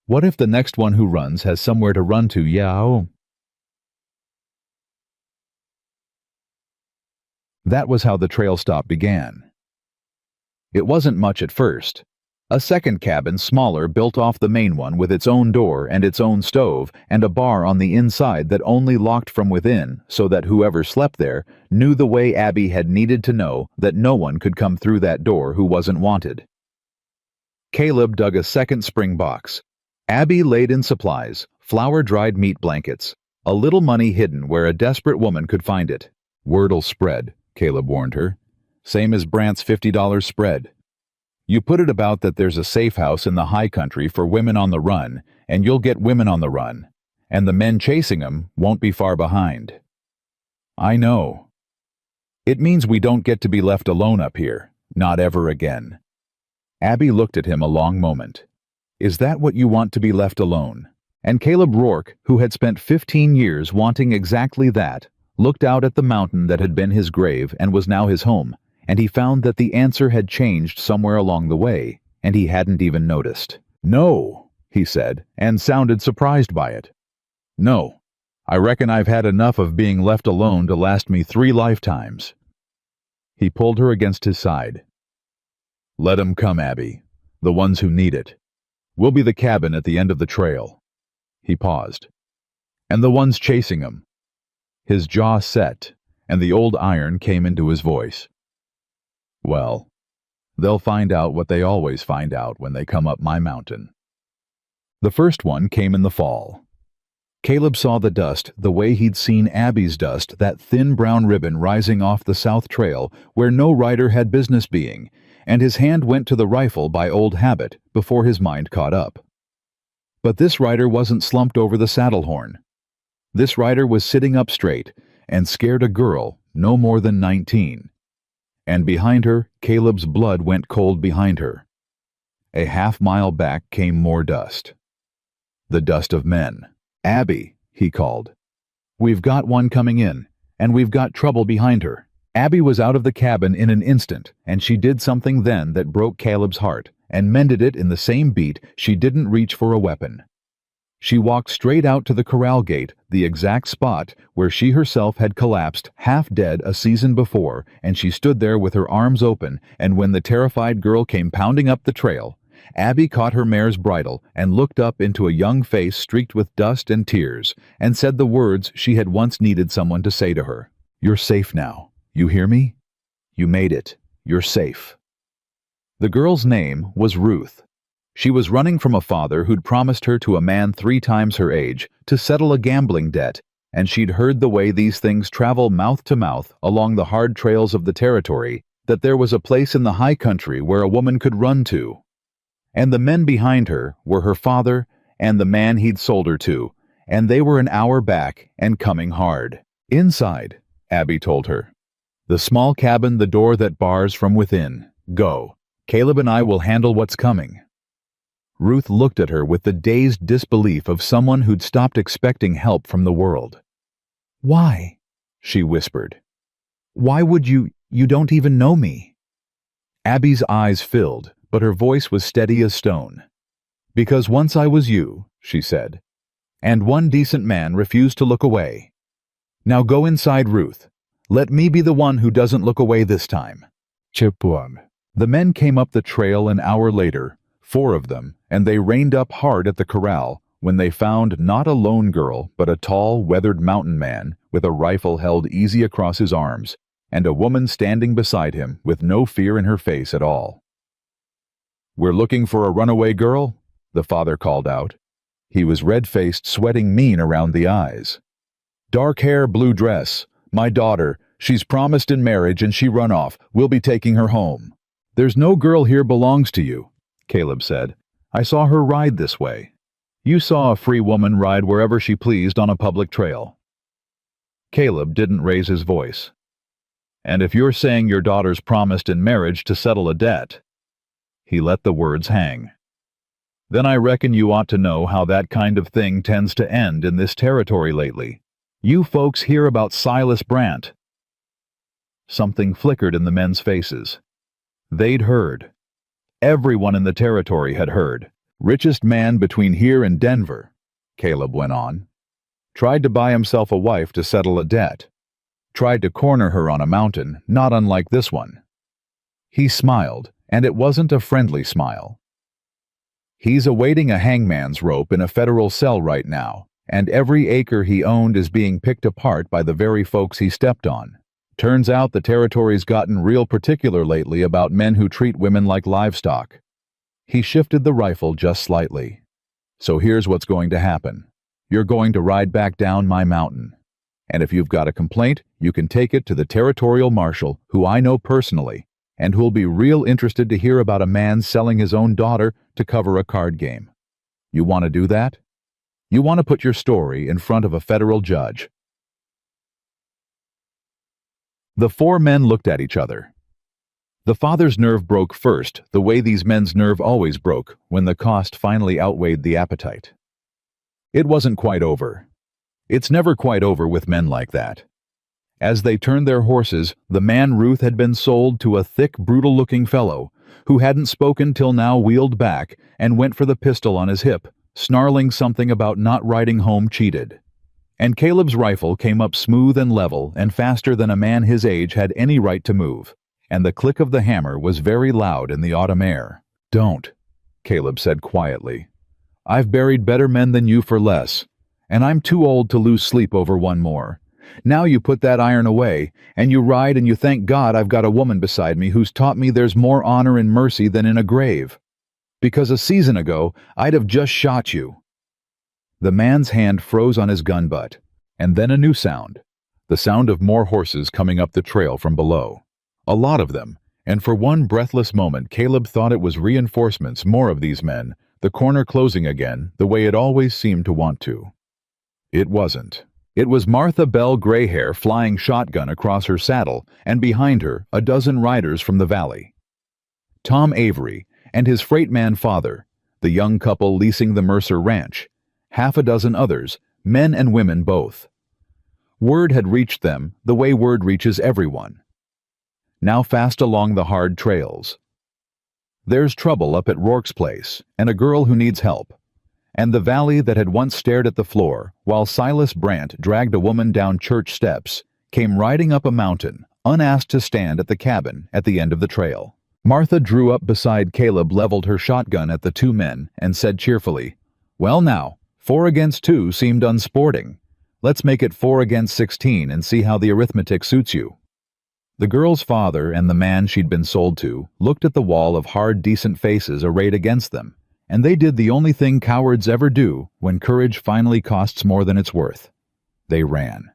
A: "What if the next one who runs has somewhere to run to, yeah?" That was how the trail stop began. It wasn't much at first. A second cabin, smaller, built off the main one with its own door and its own stove and a bar on the inside that only locked from within so that whoever slept there knew the way Abby had needed to know that no one could come through that door who wasn't wanted. Caleb dug a second spring box. Abby laid in supplies, flour-dried meat blankets, a little money hidden where a desperate woman could find it. "Word'll spread," Caleb warned her. "Same as Brant's $50 spread. You put it about that there's a safe house in the high country for women on the run, and you'll get women on the run, and the men chasing 'em won't be far behind." "I know. It means we don't get to be left alone up here, not ever again." Abby looked at him a long moment. "Is that what you want, to be left alone?" And Caleb Rourke, who had spent 15 years wanting exactly that, looked out at the mountain that had been his grave and was now his home, and he found that the answer had changed somewhere along the way, and he hadn't even noticed. "No," he said, and sounded surprised by it. "No, I reckon I've had enough of being left alone to last me 3 lifetimes." He pulled her against his side. "Let 'em come, Abby, the ones who need it. We'll be the cabin at the end of the trail." He paused. "And the ones chasing 'em." His jaw set, and the old iron came into his voice. "Well, they'll find out what they always find out when they come up my mountain." The first one came in the fall. Caleb saw the dust the way he'd seen Abby's dust, that thin brown ribbon rising off the south trail where no rider had business being, and his hand went to the rifle by old habit before his mind caught up. But this rider wasn't slumped over the saddle horn. This rider was sitting up straight and scared a girl no more than 19. And behind her, Caleb's blood went cold behind her. A half-mile back came more dust. The dust of men. "Abby," he called. "We've got one coming in, and we've got trouble behind her." Abby was out of the cabin in an instant, and she did something then that broke Caleb's heart, and mended it in the same beat. She didn't reach for a weapon. She walked straight out to the corral gate, the exact spot where she herself had collapsed half dead a season before, and she stood there with her arms open, and when the terrified girl came pounding up the trail, Abby caught her mare's bridle and looked up into a young face streaked with dust and tears, and said the words she had once needed someone to say to her. "You're safe now. You hear me? You made it. You're safe." The girl's name was Ruth. She was running from a father who'd promised her to a man 3 times her age to settle a gambling debt, and she'd heard the way these things travel mouth to mouth along the hard trails of the territory, that there was a place in the high country where a woman could run to. And the men behind her were her father and the man he'd sold her to, and they were an hour back and coming hard. "Inside," Abby told her. "The small cabin, the door that bars from within. Go. Caleb and I will handle what's coming." Ruth looked at her with the dazed disbelief of someone who'd stopped expecting help from the world. "Why?" she whispered. "Why would you don't even know me." Abby's eyes filled, but her voice was steady as stone. "Because once I was you," she said, "and one decent man refused to look away. Now go inside, Ruth. Let me be the one who doesn't look away this time." Chipwag. The men came up the trail an hour later, 4 of them, and they reined up hard at the corral when they found not a lone girl but a tall, weathered mountain man with a rifle held easy across his arms, and a woman standing beside him with no fear in her face at all. "We're looking for a runaway girl?" the father called out. He was red-faced, sweating mean around the eyes. "Dark hair, blue dress. My daughter. She's promised in marriage and she run off. We'll be taking her home." "There's no girl here belongs to you," Caleb said. "I saw her ride this way." "You saw a free woman ride wherever she pleased on a public trail." Caleb didn't raise his voice. "And if you're saying your daughter's promised in marriage to settle a debt—" He let the words hang. "Then I reckon you ought to know how that kind of thing tends to end in this territory lately. You folks hear about Silas Brandt." Something flickered in the men's faces. They'd heard. Everyone in the territory had heard. "Richest man between here and Denver," Caleb went on. "Tried to buy himself a wife to settle a debt. Tried to corner her on a mountain, not unlike this one." He smiled, and it wasn't a friendly smile. "He's awaiting a hangman's rope in a federal cell right now, and every acre he owned is being picked apart by the very folks he stepped on. Turns out the territory's gotten real particular lately about men who treat women like livestock." He shifted the rifle just slightly. "So here's what's going to happen. You're going to ride back down my mountain. And if you've got a complaint, you can take it to the territorial marshal, who I know personally, and who'll be real interested to hear about a man selling his own daughter to cover a card game. You want to do that? You want to put your story in front of a federal judge." The 4 men looked at each other. The father's nerve broke first, the way these men's nerve always broke, when the cost finally outweighed the appetite. It wasn't quite over. It's never quite over with men like that. As they turned their horses, the man Ruth had been sold to a thick, brutal-looking fellow, who hadn't spoken till now wheeled back and went for the pistol on his hip, snarling something about not riding home cheated. And Caleb's rifle came up smooth and level and faster than a man his age had any right to move, and the click of the hammer was very loud in the autumn air. "Don't," Caleb said quietly. "I've buried better men than you for less, and I'm too old to lose sleep over one more. Now you put that iron away, and you ride and you thank God I've got a woman beside me who's taught me there's more honor in mercy than in a grave. Because a season ago, I'd have just shot you." The man's hand froze on his gun butt, and then a new sound, the sound of more horses coming up the trail from below. A lot of them, and for one breathless moment Caleb thought it was reinforcements, more of these men, the corner closing again, the way it always seemed to want to. It wasn't. It was Martha Bell Grayhair flying shotgun across her saddle, and behind her a dozen riders from the valley. Tom Avery and his freight man father, the young couple leasing the Mercer Ranch, half a dozen others, men and women both. Word had reached them the way word reaches everyone. Now fast along the hard trails. There's trouble up at Rourke's place, and a girl who needs help. And the valley that had once stared at the floor, while Silas Brandt dragged a woman down church steps, came riding up a mountain, unasked to stand at the cabin at the end of the trail. Martha drew up beside Caleb, leveled her shotgun at the 2 men, and said cheerfully, "Well now, 4 against 2 seemed unsporting. Let's make it 4 against 16 and see how the arithmetic suits you." The girl's father and the man she'd been sold to looked at the wall of hard, decent faces arrayed against them, And they did the only thing cowards ever do when courage finally costs more than it's worth. They ran.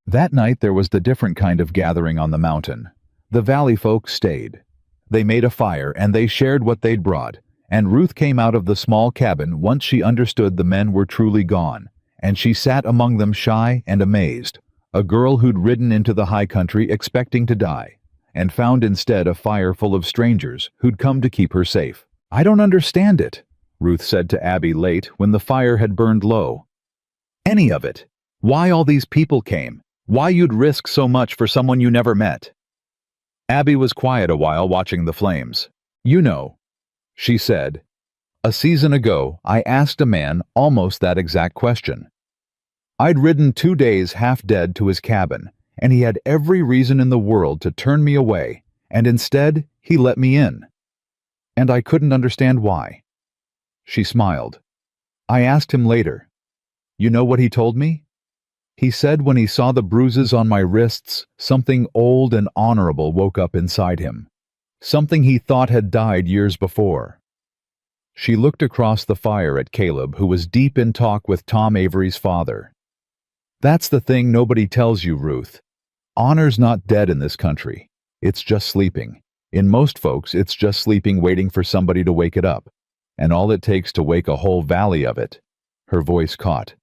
A: That night there was the different kind of gathering on the mountain. The valley folk stayed. They made a fire and they shared what they'd brought, and Ruth came out of the small cabin once she understood the men were truly gone, and she sat among them shy and amazed, a girl who'd ridden into the high country expecting to die, and found instead a fire full of strangers who'd come to keep her safe. "I don't understand it," Ruth said to Abby late when the fire had burned low. "Any of it. Why all these people came. Why you'd risk so much for someone you never met." Abby was quiet a while watching the flames. "You know," she said, "a season ago I asked a man almost that exact question. I'd ridden 2 days half dead to his cabin, and he had every reason in the world to turn me away, and instead he let me in. And I couldn't understand why." She smiled. "I asked him later. You know what he told me? He said when he saw the bruises on my wrists, something old and honorable woke up inside him. Something he thought had died years before." She looked across the fire at Caleb, who was deep in talk with Tom Avery's father. "That's the thing nobody tells you, Ruth. Honor's not dead in this country. It's just sleeping. In most folks, it's just sleeping waiting for somebody to wake it up. And all it takes to wake a whole valley of it." Her voice caught.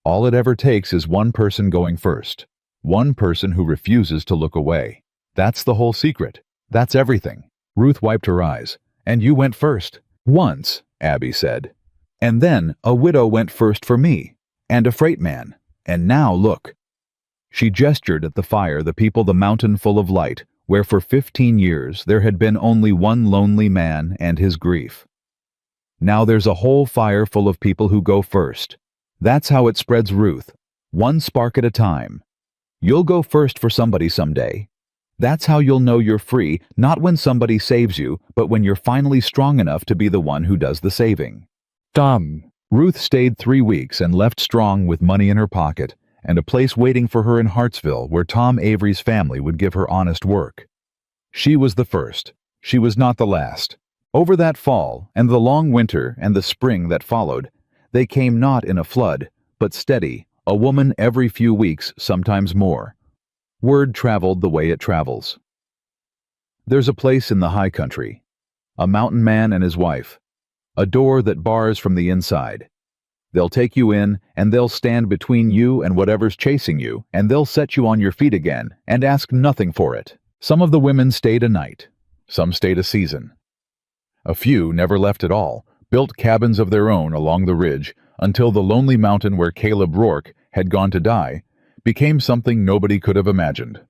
A: "All it ever takes is one person going first. One person who refuses to look away. That's the whole secret. That's everything." Ruth wiped her eyes. "And you went first." "Once," Abby said. "And then a widow went first for me. And a freight man. And now look." She gestured at the fire, the people, the mountain full of light, where for 15 years there had been only one lonely man and his grief. "Now there's a whole fire full of people who go first. That's how it spreads, Ruth. One spark at a time. You'll go first for somebody someday. That's how you'll know you're free, not when somebody saves you, but when you're finally strong enough to be the one who does the saving."
B: Tom.
A: Ruth stayed 3 weeks and left strong with money in her pocket and a place waiting for her in Hartsville where Tom Avery's family would give her honest work. She was the first. She was not the last. Over that fall, and the long winter, and the spring that followed, they came not in a flood, but steady, a woman every few weeks, sometimes more. Word traveled the way it travels. There's a place in the high country, a mountain man and his wife, a door that bars from the inside. They'll take you in, and they'll stand between you and whatever's chasing you, and they'll set you on your feet again, and ask nothing for it. Some of the women stayed a night. Some stayed a season. A few never left at all, built cabins of their own along the ridge, until the lonely mountain where Caleb Rourke had gone to die became something nobody could have imagined.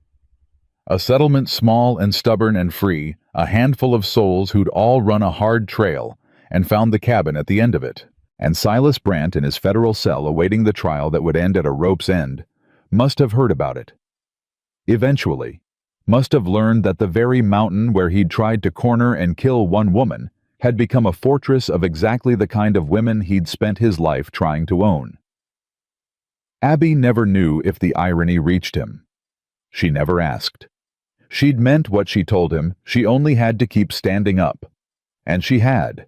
A: A settlement small and stubborn and free, a handful of souls who'd all run a hard trail and found the cabin at the end of it. And Silas Brandt in his federal cell awaiting the trial that would end at a rope's end must have heard about it. Eventually, must have learned that the very mountain where he'd tried to corner and kill one woman had become a fortress of exactly the kind of women he'd spent his life trying to own. Abby never knew if the irony reached him. She never asked. She'd meant what she told him. She only had to keep standing up. And she had.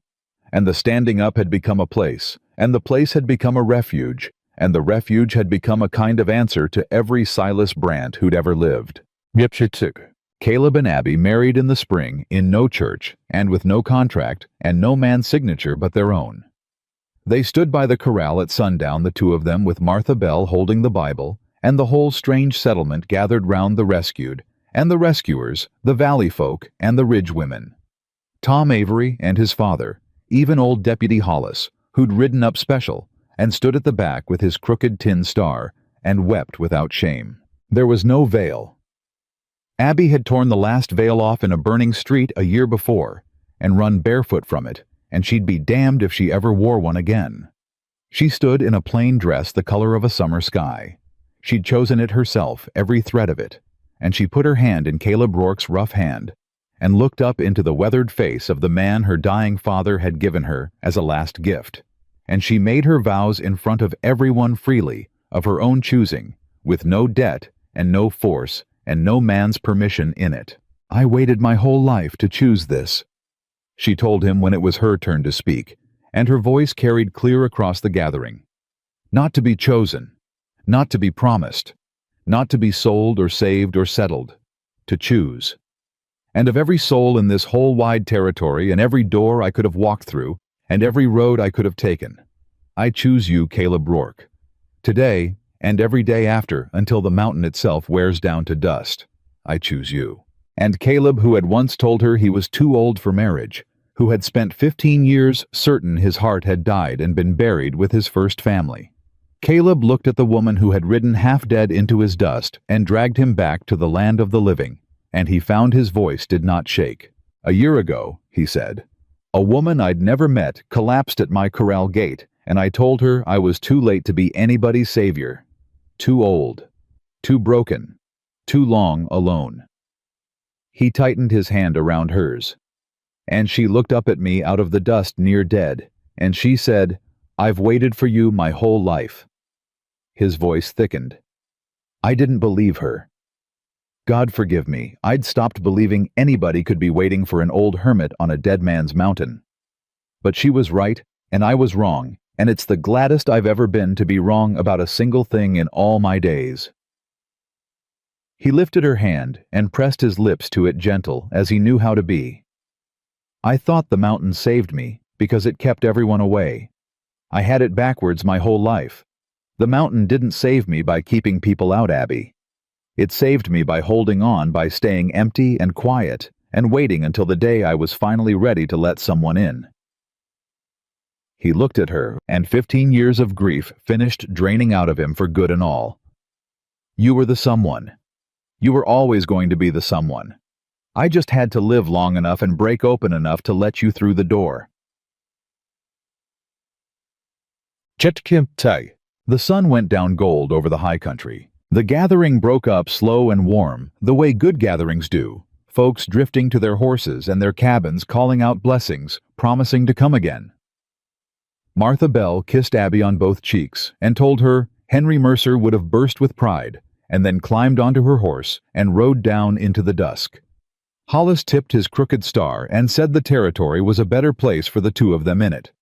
A: And the standing up had become a place, and the place had become a refuge, and the refuge had become a kind of answer to every Silas Brandt who'd ever lived. Caleb and Abby married in the spring, in no church, and with no contract, and no man's signature but their own. They stood by the corral at sundown, the two of them, with Martha Bell holding the Bible, and the whole strange settlement gathered round the rescued, and the rescuers, the valley folk, and the ridge women. Tom Avery and his father, even old Deputy Hollis, who'd ridden up special, and stood at the back with his crooked tin star, and wept without shame. There was no veil. Abby had torn the last veil off in a burning street a year before, and run barefoot from it, and she'd be damned if she ever wore one again. She stood in a plain dress the color of a summer sky. She'd chosen it herself, every thread of it, and she put her hand in Caleb Rourke's rough hand, and looked up into the weathered face of the man her dying father had given her as a last gift, and she made her vows in front of everyone freely, of her own choosing, with no debt and no force and no man's permission in it. I waited my whole life to choose this," she told him when it was her turn to speak, and her voice carried clear across the gathering. "Not to be chosen, not to be promised, not to be sold or saved or settled, to choose. And of every soul in this whole wide territory and every door I could have walked through and every road I could have taken, I choose you, Caleb Rourke. Today and every day after until the mountain itself wears down to dust, I choose you." And Caleb, who had once told her he was too old for marriage, who had spent 15 years certain his heart had died and been buried with his first family. Caleb looked at the woman who had ridden half dead into his dust and dragged him back to the land of the living, and he found his voice did not shake. "A year ago," he said, "a woman I'd never met collapsed at my corral gate, and I told her I was too late to be anybody's savior. Too old, too broken, too long alone." He tightened his hand around hers. "And she looked up at me out of the dust near dead, and she said, 'I've waited for you my whole life.'" His voice thickened. "I didn't believe her. God forgive me, I'd stopped believing anybody could be waiting for an old hermit on a dead man's mountain. But she was right, and I was wrong, and it's the gladdest I've ever been to be wrong about a single thing in all my days." He lifted her hand and pressed his lips to it gentle as he knew how to be. "I thought the mountain saved me because it kept everyone away. I had it backwards my whole life. The mountain didn't save me by keeping people out, Abby. It saved me by holding on, by staying empty and quiet and waiting until the day I was finally ready to let someone in." He looked at her, and 15 years of grief finished draining out of him for good and all. "You were the someone. You were always going to be the someone. I just had to live long enough and break open enough to let you through the door." Chetkimtai. The sun went down gold over the high country. The gathering broke up slow and warm, the way good gatherings do, folks drifting to their horses and their cabins calling out blessings, promising to come again. Martha Bell kissed Abby on both cheeks and told her Henry Mercer would have burst with pride, and then climbed onto her horse and rode down into the dusk. Hollis tipped his crooked star and said the territory was a better place for the two of them in it.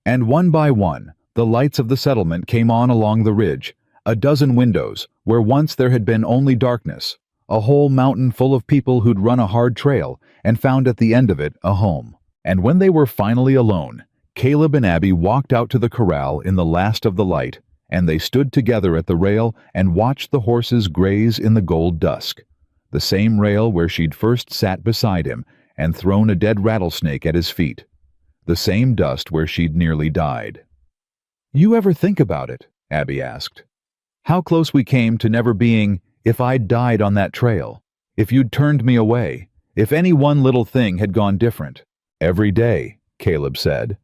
A: And one by one, the lights of the settlement came on along the ridge, a dozen windows, where once there had been only darkness, a whole mountain full of people who'd run a hard trail and found at the end of it a home. And when they were finally alone, Caleb and Abby walked out to the corral in the last of the light, and they stood together at the rail and watched the horses graze in the gold dusk, the same rail where she'd first sat beside him and thrown a dead rattlesnake at his feet, the same dust where she'd nearly died. "You ever think about it?" Abby asked. "How close we came to never being, if I'd died on that trail, if you'd turned me away, if any one little thing had gone different?" "Every day," Caleb said.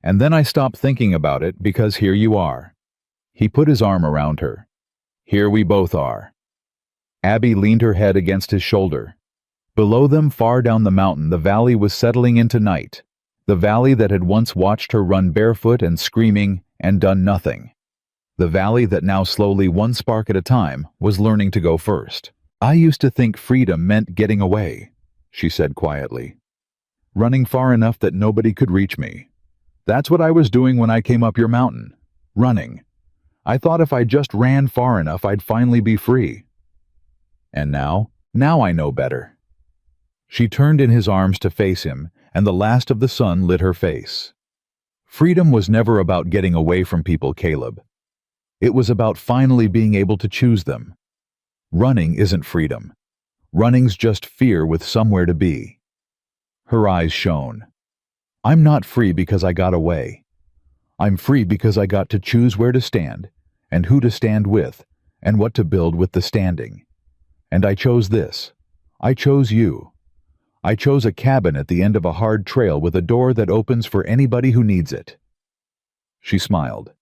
A: "And then I stopped thinking about it because here you are." He put his arm around her. "Here we both are." Abby leaned her head against his shoulder. Below them, far down the mountain, the valley was settling into night, the valley that had once watched her run barefoot and screaming and done nothing. The valley that now slowly, one spark at a time, was learning to go first. "I used to think freedom meant getting away," she said quietly. "Running far enough that nobody could reach me. That's what I was doing when I came up your mountain. Running. I thought if I just ran far enough I'd finally be free. And now I know better." She turned in his arms to face him, and the last of the sun lit her face. "Freedom was never about getting away from people, Caleb. It was about finally being able to choose them. Running isn't freedom. Running's just fear with somewhere to be." Her eyes shone. "I'm not free because I got away. I'm free because I got to choose where to stand, and who to stand with, and what to build with the standing. And I chose this. I chose you. I chose a cabin at the end of a hard trail with a door that opens for anybody who needs it." She smiled.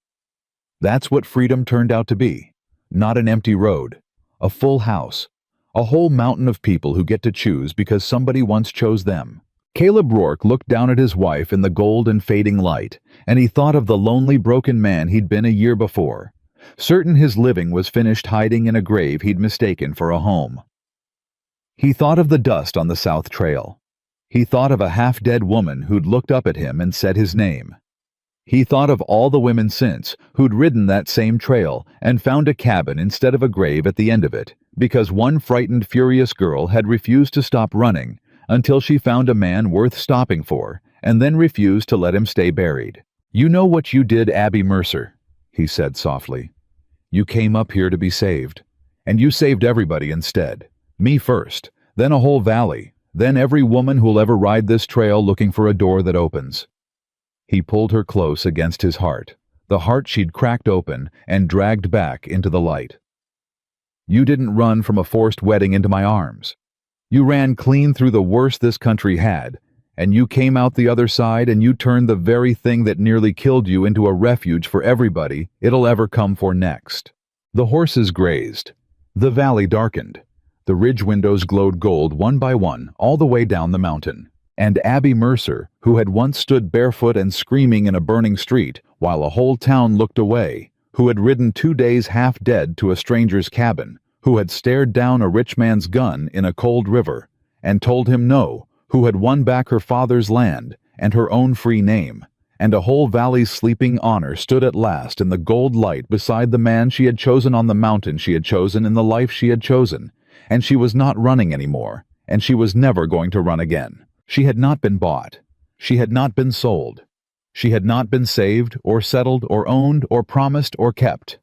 A: "That's what freedom turned out to be. Not an empty road. A full house. A whole mountain of people who get to choose because somebody once chose them." Caleb Rourke looked down at his wife in the gold and fading light, and he thought of the lonely, broken man he'd been a year before, certain his living was finished hiding in a grave he'd mistaken for a home. He thought of the dust on the South Trail. He thought of a half-dead woman who'd looked up at him and said his name. He thought of all the women since who'd ridden that same trail and found a cabin instead of a grave at the end of it, because one frightened, furious girl had refused to stop running until she found a man worth stopping for, and then refused to let him stay buried. "You know what you did, Abby Mercer," he said softly. "You came up here to be saved, and you saved everybody instead. Me first, then a whole valley, then every woman who'll ever ride this trail looking for a door that opens." He pulled her close against his heart, the heart she'd cracked open and dragged back into the light. "You didn't run from a forced wedding into my arms. You ran clean through the worst this country had, and you came out the other side and you turned the very thing that nearly killed you into a refuge for everybody it'll ever come for next." The horses grazed. The valley darkened. The ridge windows glowed gold one by one all the way down the mountain. And Abby Mercer, who had once stood barefoot and screaming in a burning street while a whole town looked away, who had ridden 2 days half dead to a stranger's cabin, who had stared down a rich man's gun in a cold river and told him no, who had won back her father's land and her own free name, and a whole valley's sleeping honor stood at last in the gold light beside the man she had chosen on the mountain she had chosen in the life she had chosen, and she was not running anymore, and she was never going to run again. She had not been bought. She had not been sold. She had not been saved or settled or owned or promised or kept.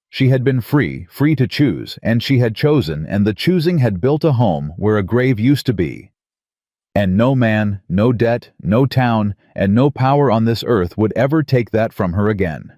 A: She had been free to choose, and she had chosen, and the choosing had built a home where a grave used to be. And no man, no debt, no town, and no power on this earth would ever take that from her again.